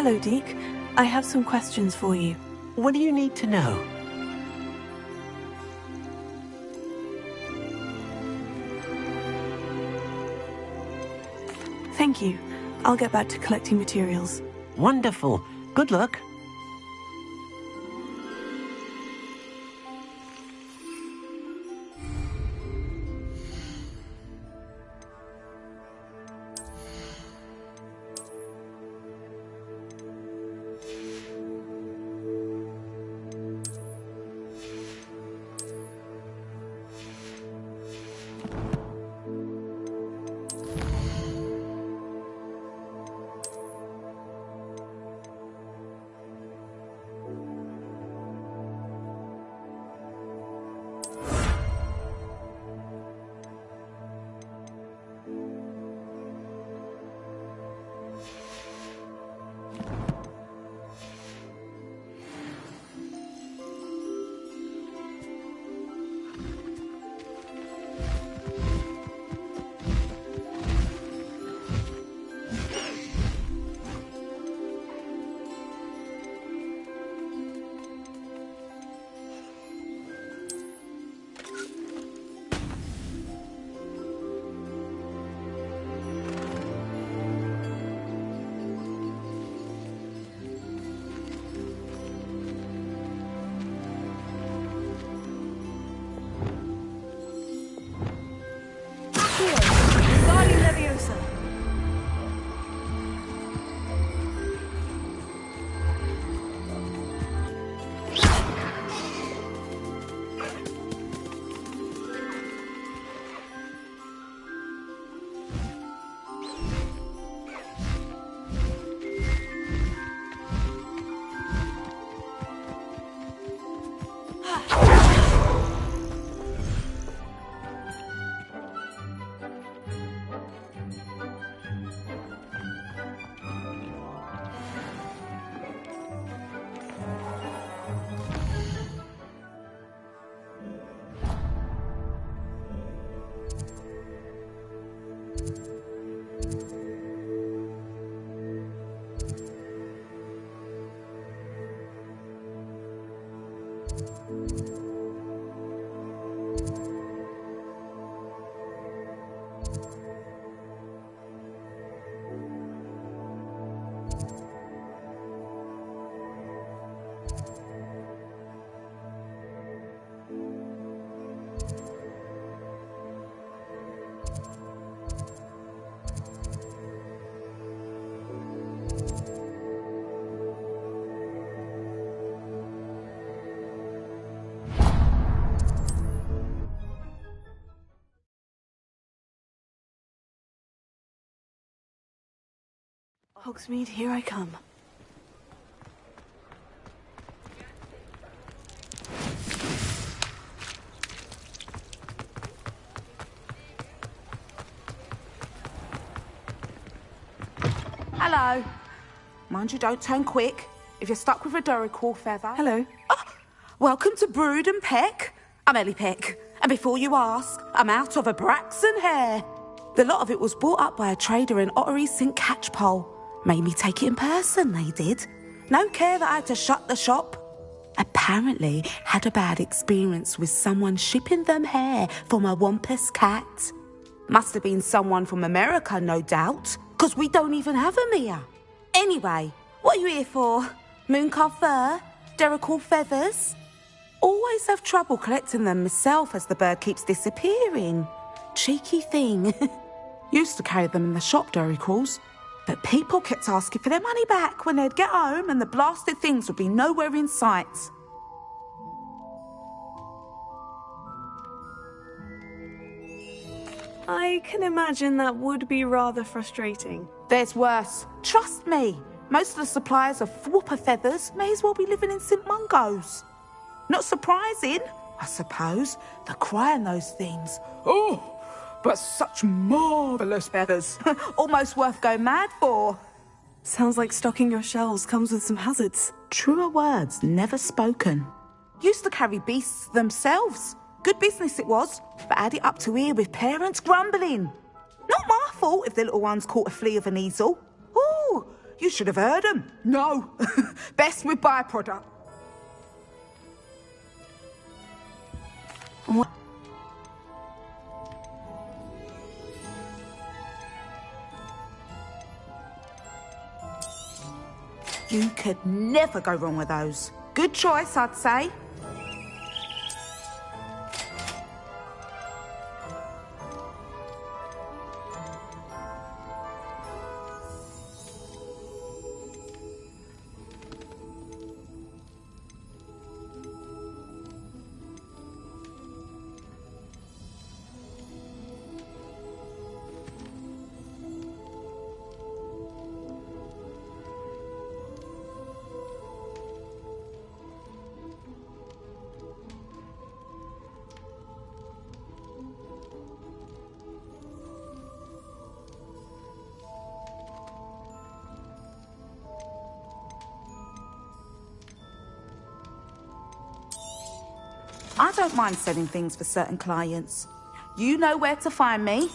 Hello, Deke. I have some questions for you. What do you need to know? Thank you. I'll get back to collecting materials. Wonderful. Good luck. Hogsmeade, here I come. Hello. Mind you, don't turn quick. If you're stuck with a Duracell feather... Hello. Oh, welcome to Brood and Peck. I'm Ellie Peck. And before you ask, I'm out of a Braxton hair. The lot of it was bought up by a trader in Ottery St. Catchpole. Made me take it in person, they did. No care that I had to shut the shop. Apparently had a bad experience with someone shipping them hair for my Wampus cat. Must have been someone from America, no doubt, because we don't even have them here. Anyway, what are you here for? Mooncarved fur? Duracell feathers? Always have trouble collecting them myself as the bird keeps disappearing. Cheeky thing. Used to carry them in the shop, Duracells. But people kept asking for their money back when they'd get home and the blasted things would be nowhere in sight. I can imagine that would be rather frustrating. There's worse. Trust me. Most of the suppliers of whooper feathers may as well be living in St. Mungo's. Not surprising, I suppose, the cry in those things. Oh, but such marvellous feathers. Almost worth going mad for. Sounds like stocking your shelves comes with some hazards. Truer words never spoken. Used to carry beasts themselves. Good business it was, but add it up to here with parents grumbling. Not my fault if the little ones caught a flea of an easel. Ooh, you should have heard them. No, best with byproduct. What? You could never go wrong with those. Good choice, I'd say. I don't mind selling things for certain clients. You know where to find me.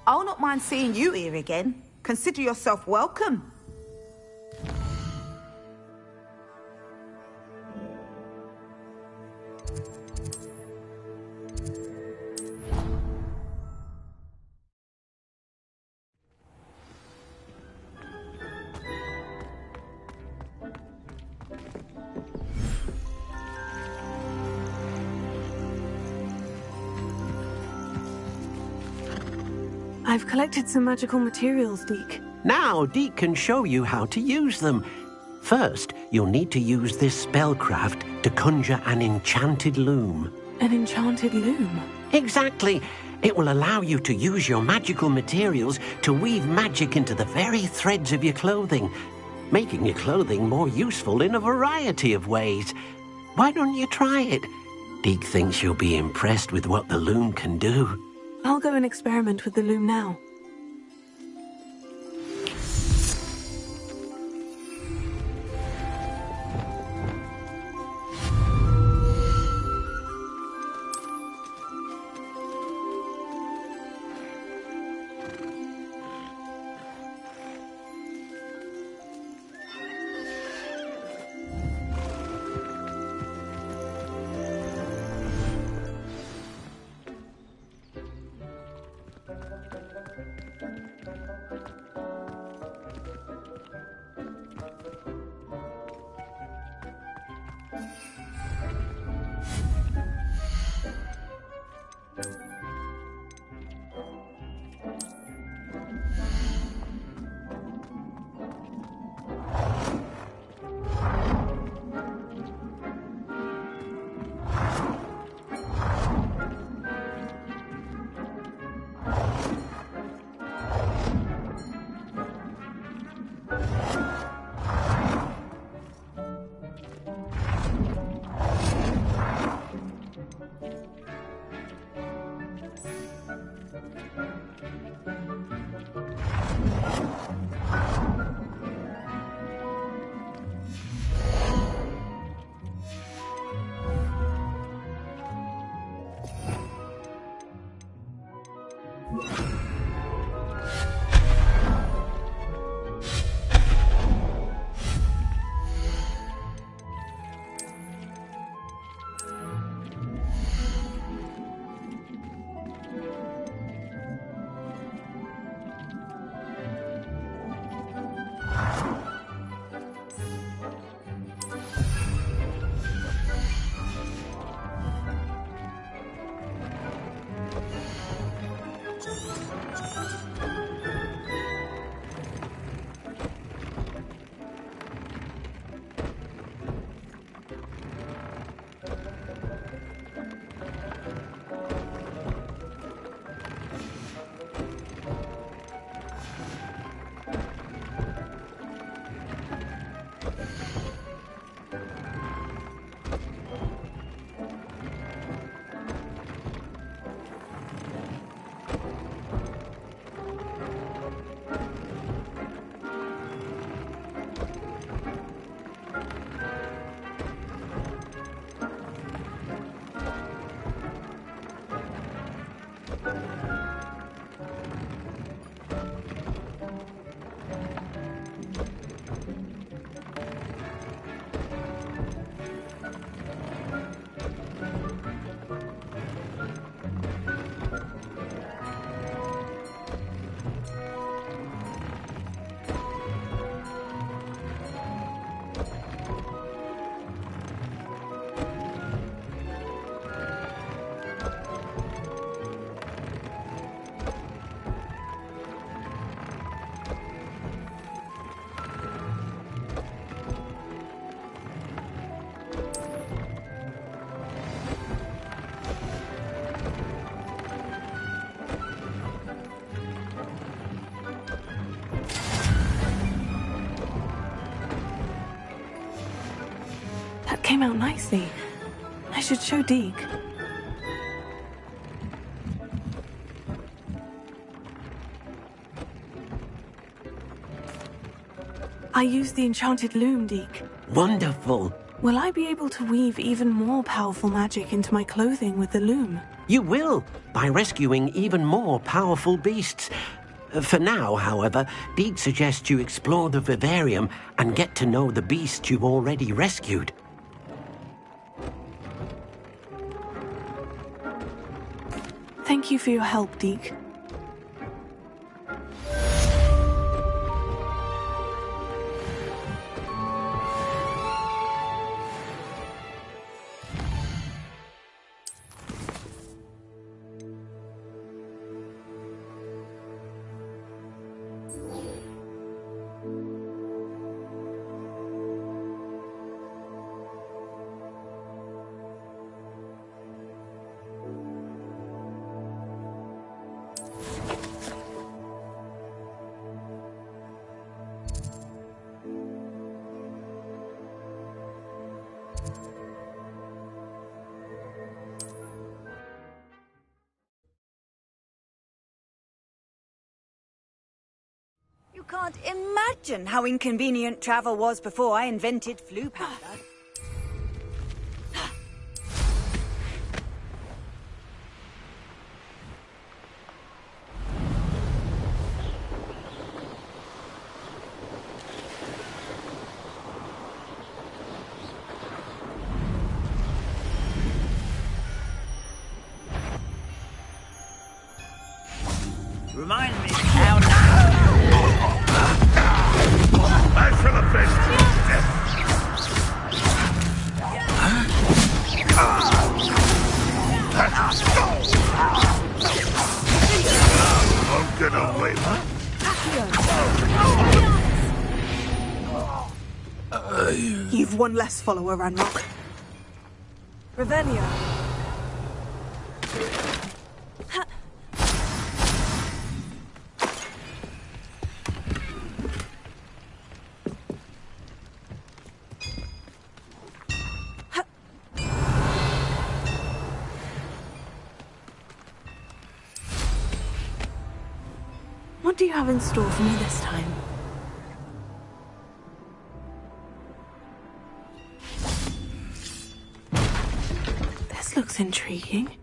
I'll not mind seeing you here again. Consider yourself welcome. I've collected some magical materials, Deke. Now, Deke can show you how to use them. First, you'll need to use this spellcraft to conjure an enchanted loom. An enchanted loom? Exactly. It will allow you to use your magical materials to weave magic into the very threads of your clothing, making your clothing more useful in a variety of ways. Why don't you try it? Deke thinks you'll be impressed with what the loom can do. I'll go and experiment with the loom now. Came out nicely. I should show Deke. I used the enchanted loom, Deke. Wonderful. Will I be able to weave even more powerful magic into my clothing with the loom? You will, by rescuing even more powerful beasts. For now, however, Deke suggests you explore the vivarium and get to know the beast you've already rescued. Thank you for your help, Deke. You can't imagine how inconvenient travel was before I invented flu powder. Remind me how now. I shall avenge your death. get away with You've one less follower, Ranrock. Revelio. What do you have in store for me this time? This looks intriguing.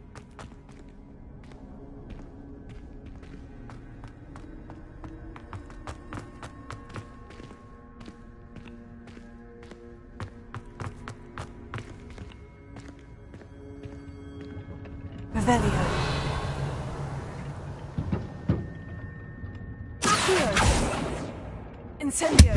Revelio. Incendio!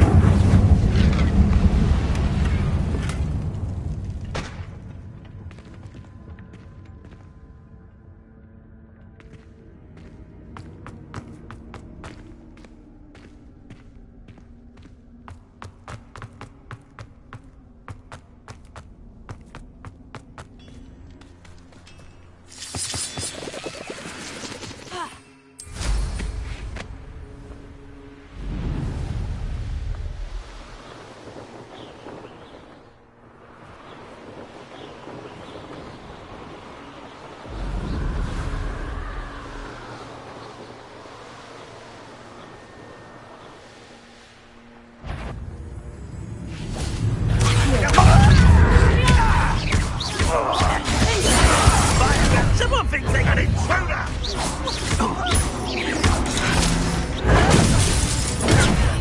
Someone thinks they got an intruder!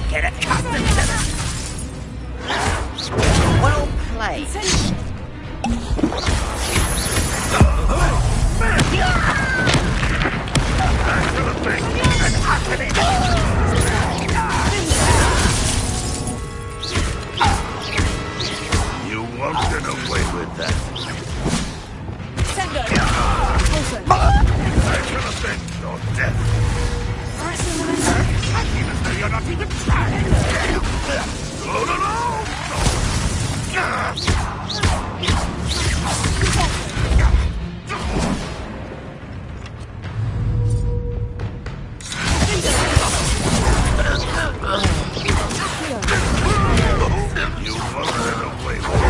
Get accustomed to that! Well played. Back to the thing and happen it! You won't get away with that. I shall avenge your death. Even though you're not even trying. No, no, no! You won't get away with it.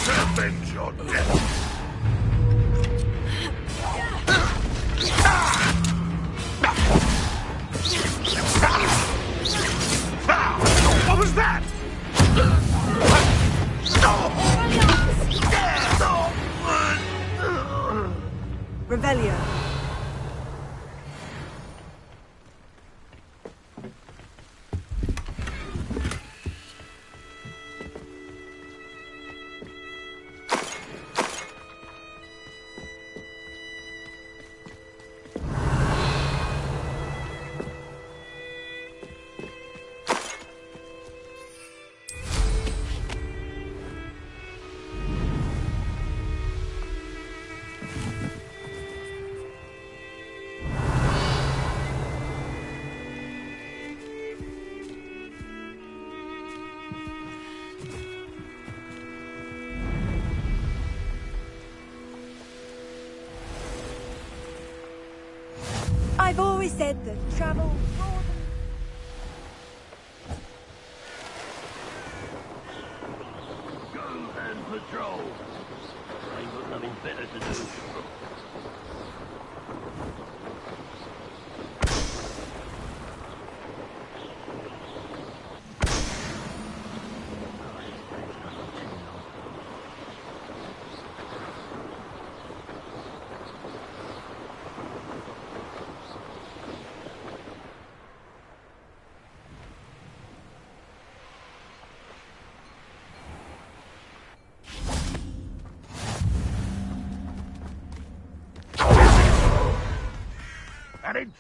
Avenge your death. What was that? Revelio. I've always said that travel Go and patrol. Ain't got nothing better to do.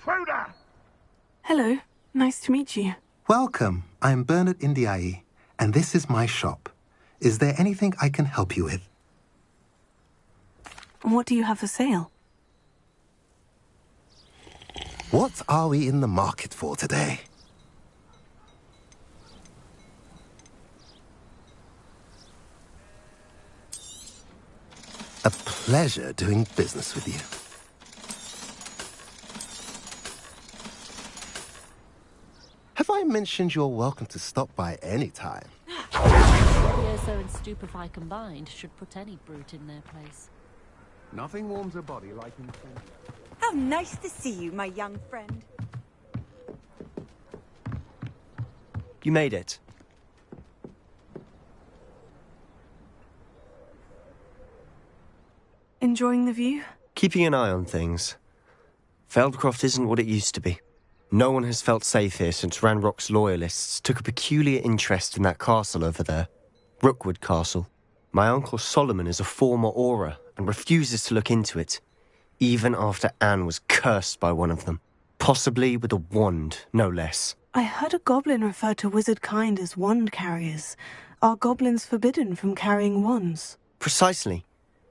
intruder! Hello. Nice to meet you. Welcome. I'm Bernard Indiai, and this is my shop. Is there anything I can help you with? What do you have for sale? What are we in the market for today? A pleasure doing business with you. Have I mentioned you're welcome to stop by any time? Curioso and Stupefy combined should put any brute in their place. Nothing warms a body like incense. How nice to see you, my young friend. You made it. Enjoying the view? Keeping an eye on things. Feldcroft isn't what it used to be. No one has felt safe here since Ranrock's loyalists took a peculiar interest in that castle over there. Rookwood Castle. My uncle Solomon is a former Auror and refuses to look into it, even after Anne was cursed by one of them. Possibly with a wand, no less. I heard a goblin refer to wizard kind as wand carriers. Are goblins forbidden from carrying wands? Precisely.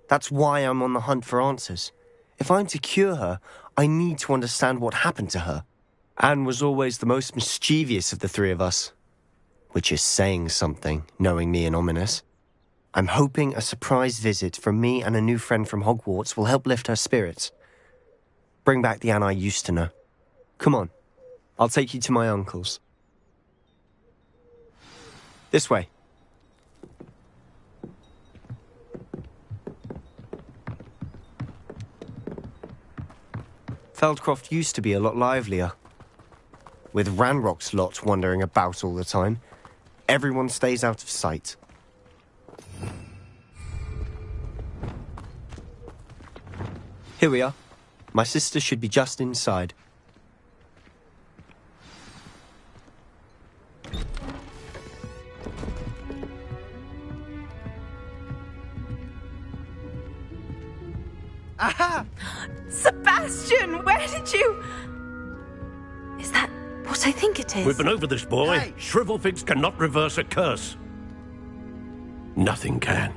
That's why I'm on the hunt for answers. If I'm to cure her, I need to understand what happened to her. Anne was always the most mischievous of the three of us. Which is saying something, knowing me and ominous. I'm hoping a surprise visit from me and a new friend from Hogwarts will help lift her spirits. Bring back the Anne I used to know. Come on, I'll take you to my uncle's. This way. Feldcroft used to be a lot livelier. With Ranrock's lot wandering about all the time, everyone stays out of sight. Here we are. My sister should be just inside. Aha! Sebastian, where did you... Is that what I think it is? We've been over this, boy. Hey. Shrivelfigs cannot reverse a curse. Nothing can.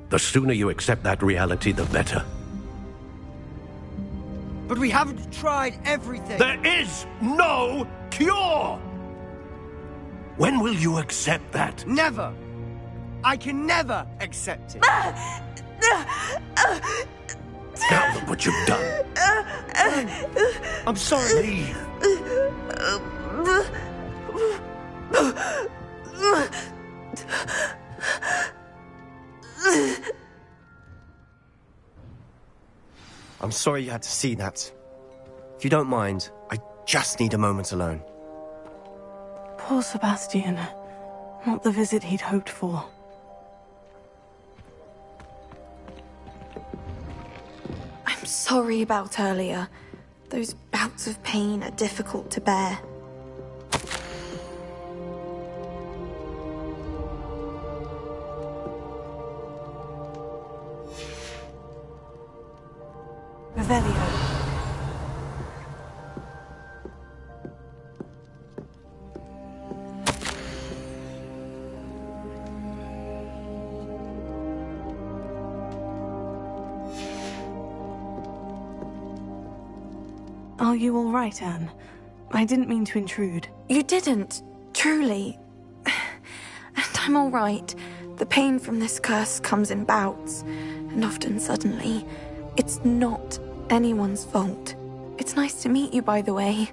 The sooner you accept that reality, the better. But we haven't tried everything. There is no cure! When will you accept that? Never. I can never accept it. Now look what you've done. I'm sorry. Leave. I'm sorry you had to see that. If you don't mind, I just need a moment alone. Poor Sebastian. Not the visit he'd hoped for. I'm sorry about earlier. Those bouts of pain are difficult to bear. Revelio. Are you all right, Anne? I didn't mean to intrude. You didn't, truly. And I'm all right. The pain from this curse comes in bouts, and often suddenly. It's not anyone's fault. It's nice to meet you, by the way.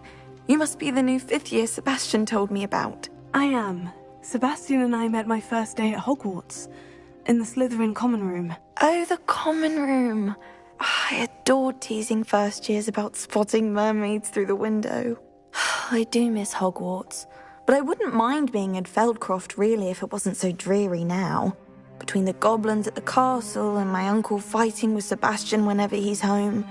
You must be the new 5th year Sebastian told me about. I am. Sebastian and I met my first day at Hogwarts, in the Slytherin common room. Oh, the common room. I adored teasing first years about spotting mermaids through the window. I do miss Hogwarts, but I wouldn't mind being at Feldcroft really if it wasn't so dreary now. Between the goblins at the castle and my uncle fighting with Sebastian whenever he's home,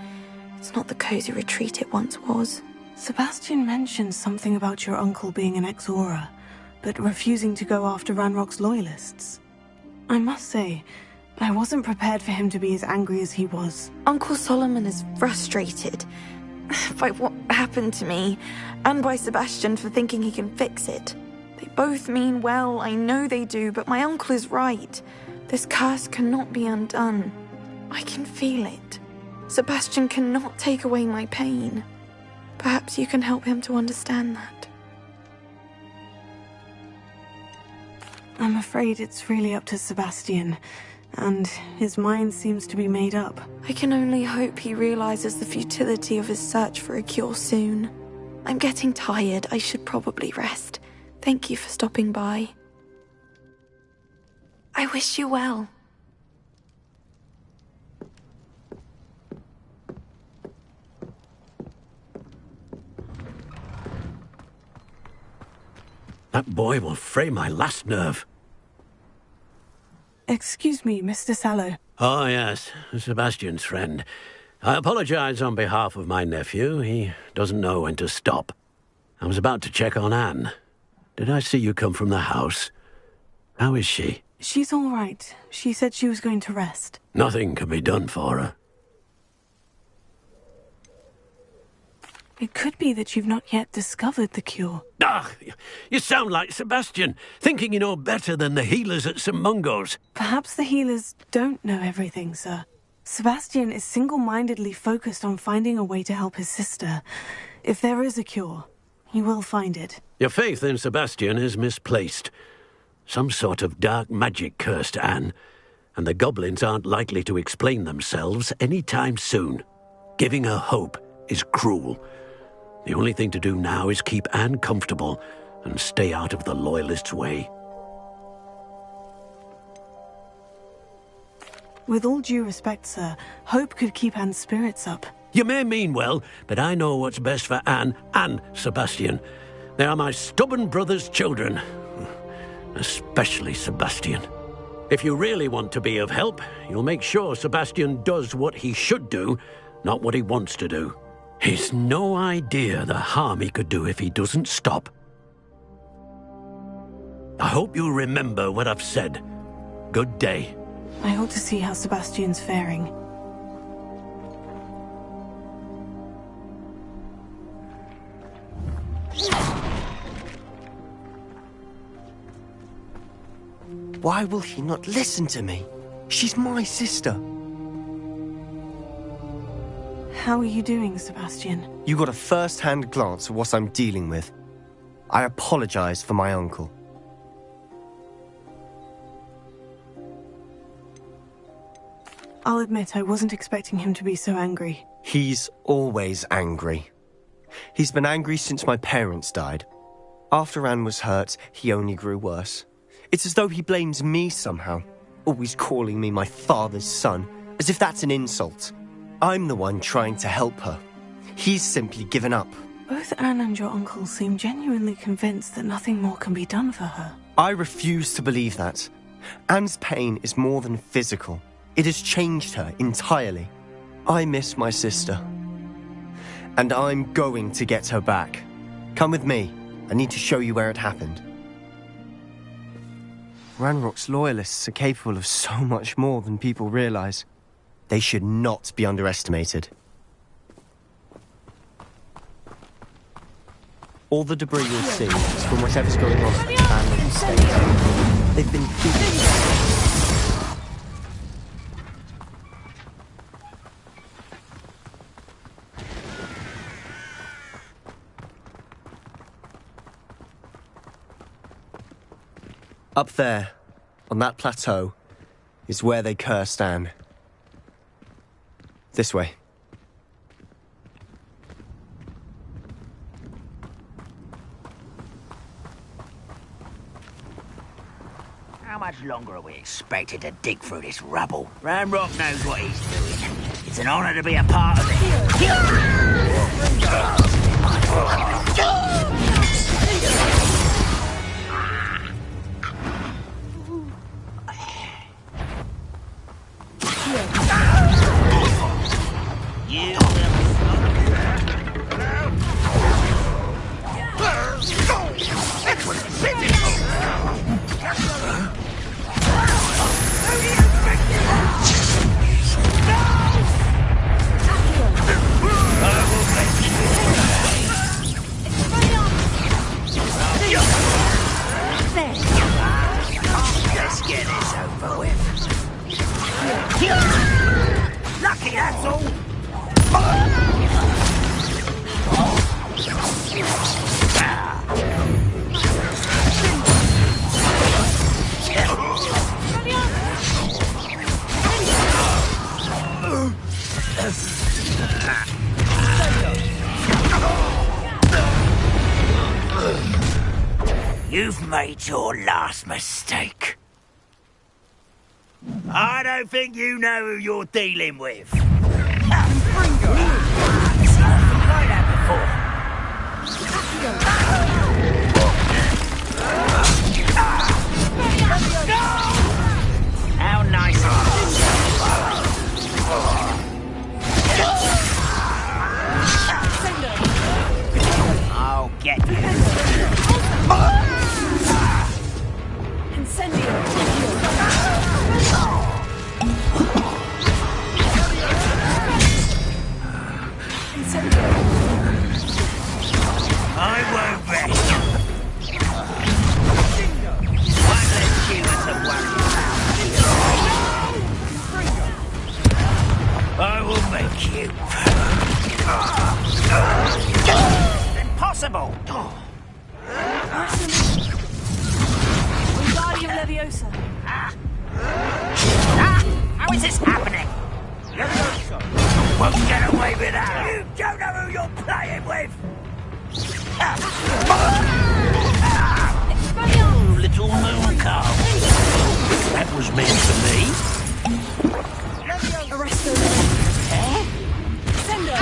it's not the cozy retreat it once was. Sebastian mentioned something about your uncle being an ex-Auror, but refusing to go after Ranrock's loyalists. I must say, I wasn't prepared for him to be as angry as he was. Uncle Solomon is frustrated. by what happened to me, and by Sebastian for thinking he can fix it. They both mean well, I know they do, but my uncle is right. This curse cannot be undone. I can feel it. Sebastian cannot take away my pain. Perhaps you can help him to understand that. I'm afraid it's really up to Sebastian, and his mind seems to be made up. I can only hope he realizes the futility of his search for a cure soon. I'm getting tired. I should probably rest. Thank you for stopping by. I wish you well. That boy will fray my last nerve. Excuse me, Mr. Sallow. Oh, yes, Sebastian's friend. I apologize on behalf of my nephew. He doesn't know when to stop. I was about to check on Anne. Did I see you come from the house? How is she? She's all right. She said she was going to rest. Nothing can be done for her. It could be that you've not yet discovered the cure. Ah, you sound like Sebastian, thinking you know better than the healers at St. Mungo's. Perhaps the healers don't know everything, sir. Sebastian is single-mindedly focused on finding a way to help his sister. If there is a cure, he will find it. Your faith in Sebastian is misplaced. Some sort of dark magic cursed Anne, and the goblins aren't likely to explain themselves any time soon. Giving her hope is cruel. The only thing to do now is keep Anne comfortable and stay out of the Loyalists' way. With all due respect, sir, hope could keep Anne's spirits up. You may mean well, but I know what's best for Anne and Sebastian. They are my stubborn brother's children. Especially Sebastian. If you really want to be of help, you'll make sure Sebastian does what he should do, not what he wants to do. He's no idea the harm he could do if he doesn't stop. I hope you'll remember what I've said. Good day. I hope to see how Sebastian's faring. Why will he not listen to me? She's my sister. How are you doing, Sebastian? You got a first-hand glance at what I'm dealing with. I apologize for my uncle. I'll admit I wasn't expecting him to be so angry. He's always angry. He's been angry since my parents died. After Anne was hurt, he only grew worse. It's as though he blames me somehow, always calling me my father's son, as if that's an insult. I'm the one trying to help her. He's simply given up. Both Anne and your uncle seem genuinely convinced that nothing more can be done for her. I refuse to believe that. Anne's pain is more than physical. It has changed her entirely. I miss my sister. And I'm going to get her back. Come with me. I need to show you where it happened. Ranrock's loyalists are capable of so much more than people realize. They should not be underestimated. All the debris you'll see is from whatever's going on at the abandoned estate. They've been feeding. Up there, on that plateau, is where they cursed Anne. This way. How much longer are we expected to dig through this rubble? Ranrock knows what he's doing. It's an honor to be a part of it. made your last mistake. I don't think you know who you're dealing with. How nice I'll get you. I won't rest. One less human to worry about. I will make you. Impossible! Wingardium Leviosa. How is this happening? Won't get away with that! You don't know who you're playing with! Oh, little moon cow. That was meant for me. Arresto. Sendo.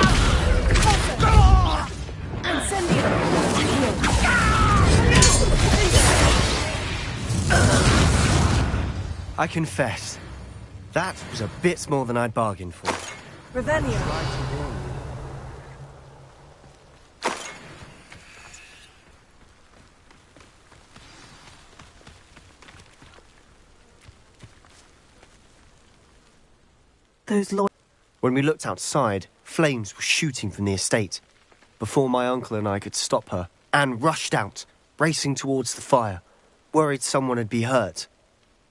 I confess, that was a bit more than I'd bargained for. Revelio. When we looked outside, flames were shooting from the estate. Before my uncle and I could stop her, Anne rushed out, racing towards the fire, worried someone had been hurt.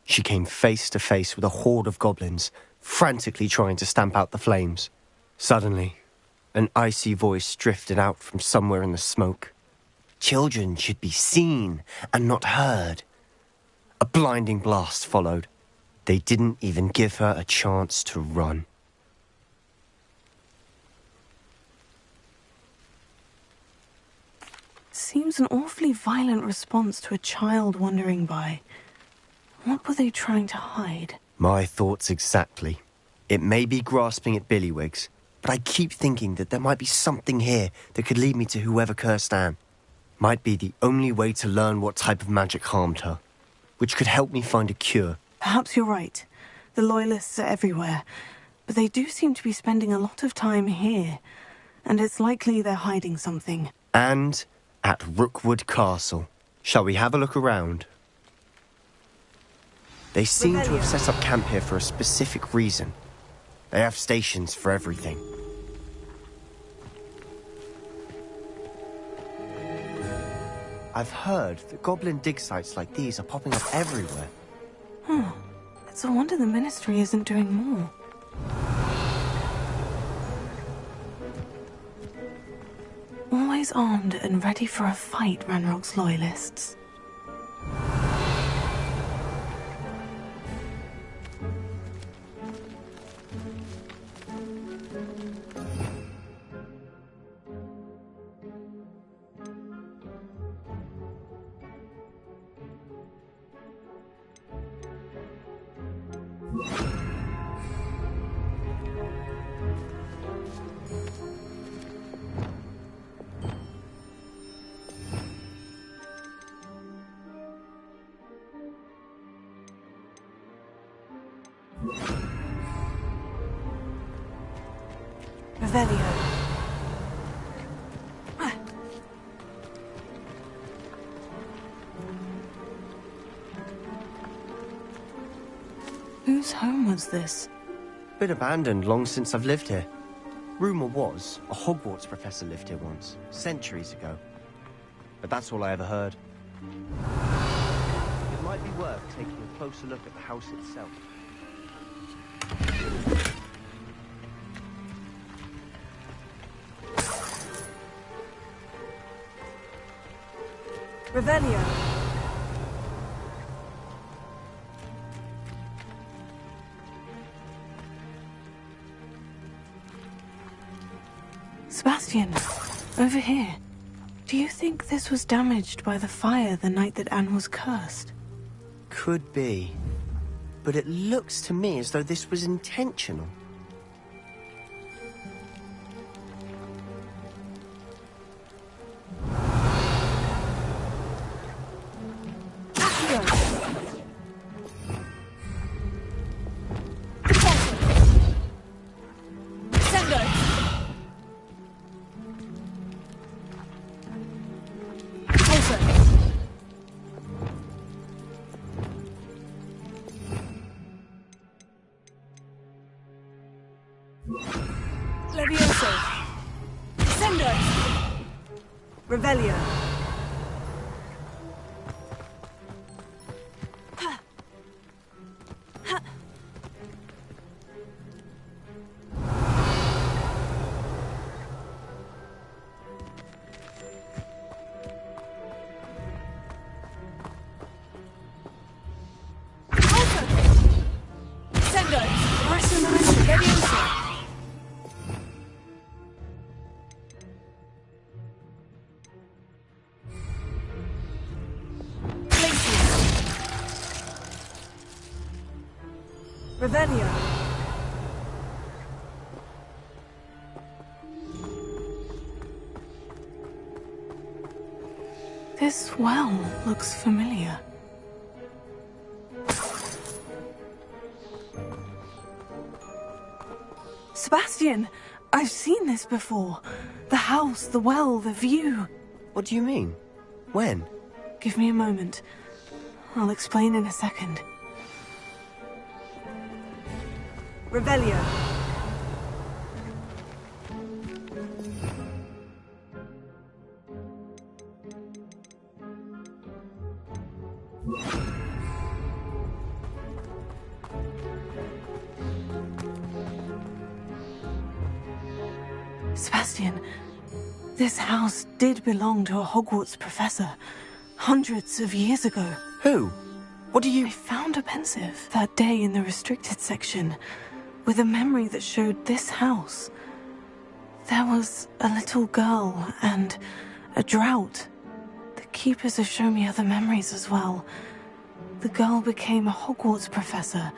She came face to face with a horde of goblins, frantically trying to stamp out the flames. Suddenly, an icy voice drifted out from somewhere in the smoke. Children should be seen and not heard. A blinding blast followed. They didn't even give her a chance to run. Seems an awfully violent response to a child wandering by. What were they trying to hide? My thoughts exactly. It may be grasping at Billywigs, but I keep thinking that there might be something here that could lead me to whoever cursed Anne. Might be the only way to learn what type of magic harmed her, which could help me find a cure. Perhaps you're right. The Loyalists are everywhere, but they do seem to be spending a lot of time here, and it's likely they're hiding something. And at Rookwood Castle. Shall we have a look around? They seem to have set up camp here for a specific reason. They have stations for everything. I've heard that goblin dig sites like these are popping up everywhere. It's a wonder the Ministry isn't doing more. Always armed and ready for a fight, Ranrock's Loyalists. Revelio. Whose home was this? Been abandoned long since I've lived here. Rumour was a Hogwarts professor lived here once, centuries ago. But that's all I ever heard. It might be worth taking a closer look at the house itself. Revelio. Sebastian, over here. Do you think this was damaged by the fire the night that Anne was cursed? Could be. But it looks to me as though this was intentional. Levioso. Descendo. Revelio. Revelio. This well looks familiar. Sebastian, I've seen this before. The house, the well, the view. What do you mean? When? Give me a moment. I'll explain in a second. Revelio. Sebastian, this house did belong to a Hogwarts professor hundreds of years ago. Who? What do you... I found a pensive that day in the restricted section with a memory that showed this house. There was a little girl and a drought. The keepers have shown me other memories as well. The girl became a Hogwarts professor.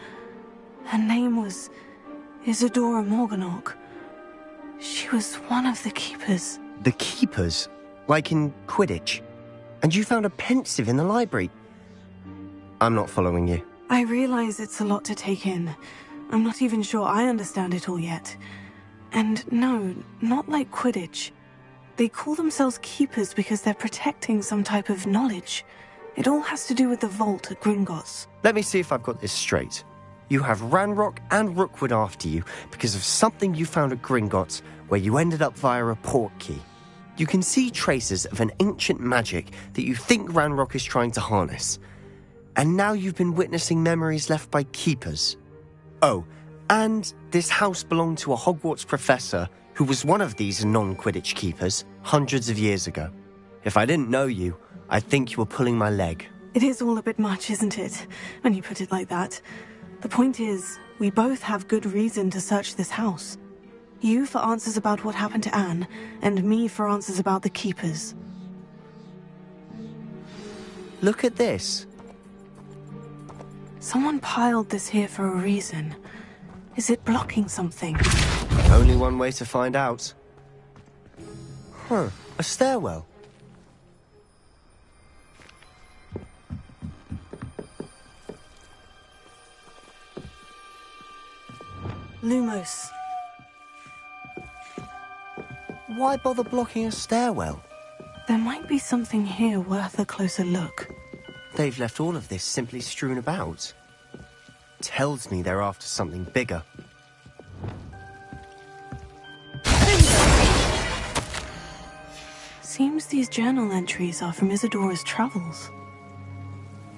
Her name was Isadora Morganach. She was one of the keepers. The keepers? Like in Quidditch? And you found a pensive in the library? I'm not following you. I realize it's a lot to take in. I'm not even sure I understand it all yet. And no, not like Quidditch. They call themselves keepers because they're protecting some type of knowledge. It all has to do with the vault at Gringotts. Let me see if I've got this straight. You have Ranrock and Rookwood after you because of something you found at Gringotts where you ended up via a portkey. You can see traces of an ancient magic that you think Ranrock is trying to harness. And now you've been witnessing memories left by keepers. Oh, and this house belonged to a Hogwarts professor who was one of these non-Quidditch keepers hundreds of years ago. If I didn't know you, I'd think you were pulling my leg. It is all a bit much, isn't it, when you put it like that? The point is, we both have good reason to search this house. You for answers about what happened to Anne, and me for answers about the keepers. Look at this. Someone piled this here for a reason. Is it blocking something? Only one way to find out. Huh, a stairwell. Lumos. Why bother blocking a stairwell? There might be something here worth a closer look. They've left all of this simply strewn about. Tells me they're after something bigger. Seems these journal entries are from Isadora's travels.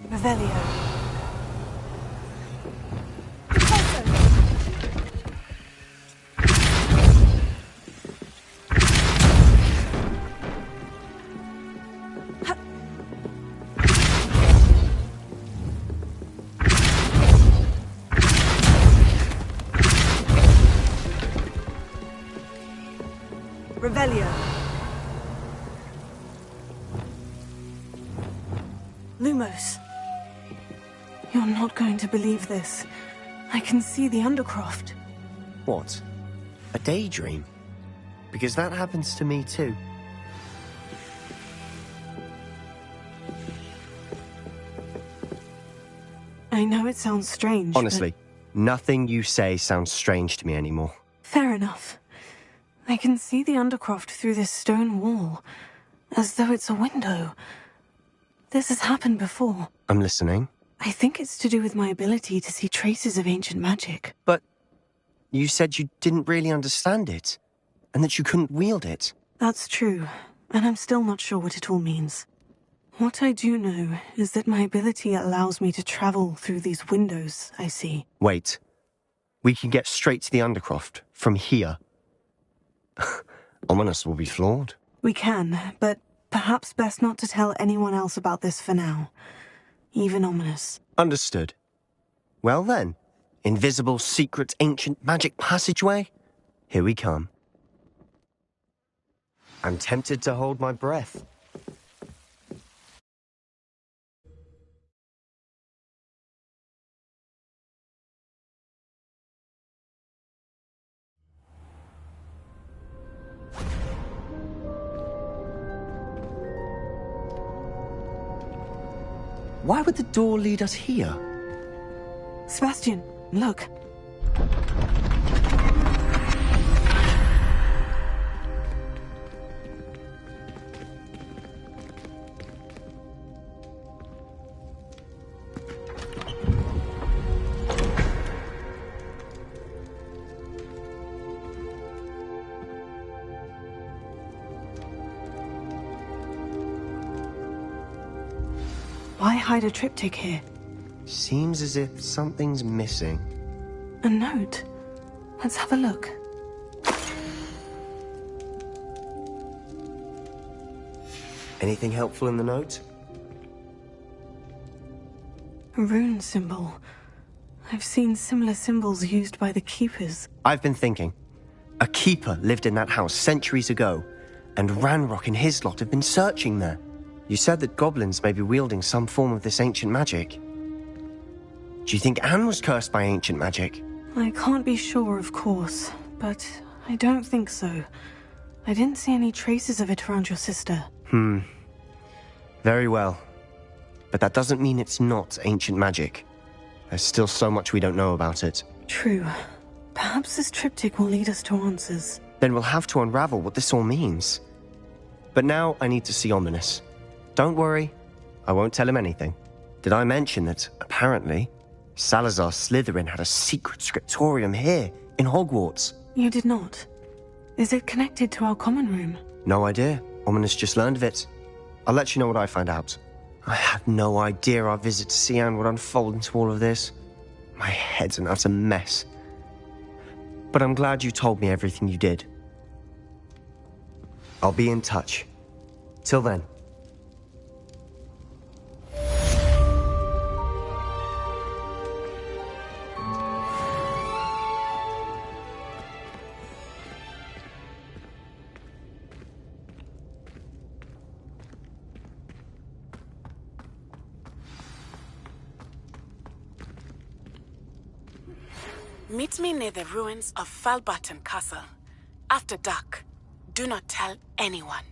Revelio. Revelio. close. You're not going to believe this. I can see the Undercroft. What? A daydream? Because that happens to me too. I know it sounds strange, Honestly, nothing you say sounds strange to me anymore. Fair enough. I can see the Undercroft through this stone wall, as though it's a window. This has happened before. I'm listening. I think it's to do with my ability to see traces of ancient magic. But you said you didn't really understand it, and that you couldn't wield it. That's true, and I'm still not sure what it all means. What I do know is that my ability allows me to travel through these windows I see. Wait. We can get straight to the Undercroft from here. Ominous will be floored. We can, but perhaps best not to tell anyone else about this for now. Even Ominous. Understood. Well then, invisible, secret, ancient magic passageway? Here we come. I'm tempted to hold my breath. Why would the door lead us here? Sebastian, look. Why hide a triptych here? Seems as if something's missing. A note. Let's have a look. Anything helpful in the note? A rune symbol. I've seen similar symbols used by the keepers. I've been thinking. A keeper lived in that house centuries ago, and Ranrock and his lot have been searching there. You said that goblins may be wielding some form of this ancient magic. Do you think Anne was cursed by ancient magic? I can't be sure, of course, but I don't think so. I didn't see any traces of it around your sister. Very well. But that doesn't mean it's not ancient magic. There's still so much we don't know about it. True. Perhaps this triptych will lead us to answers. Then we'll have to unravel what this all means. But now I need to see Ominous. Don't worry, I won't tell him anything. Did I mention that, apparently, Salazar Slytherin had a secret scriptorium here, in Hogwarts? You did not. Is it connected to our common room? No idea. Ominous just learned of it. I'll let you know what I find out. I had no idea our visit to see Anne would unfold into all of this. My head's an utter mess. But I'm glad you told me everything you did. I'll be in touch. Till then. Meet me near the ruins of Falbarton Castle. After dark. Do not tell anyone.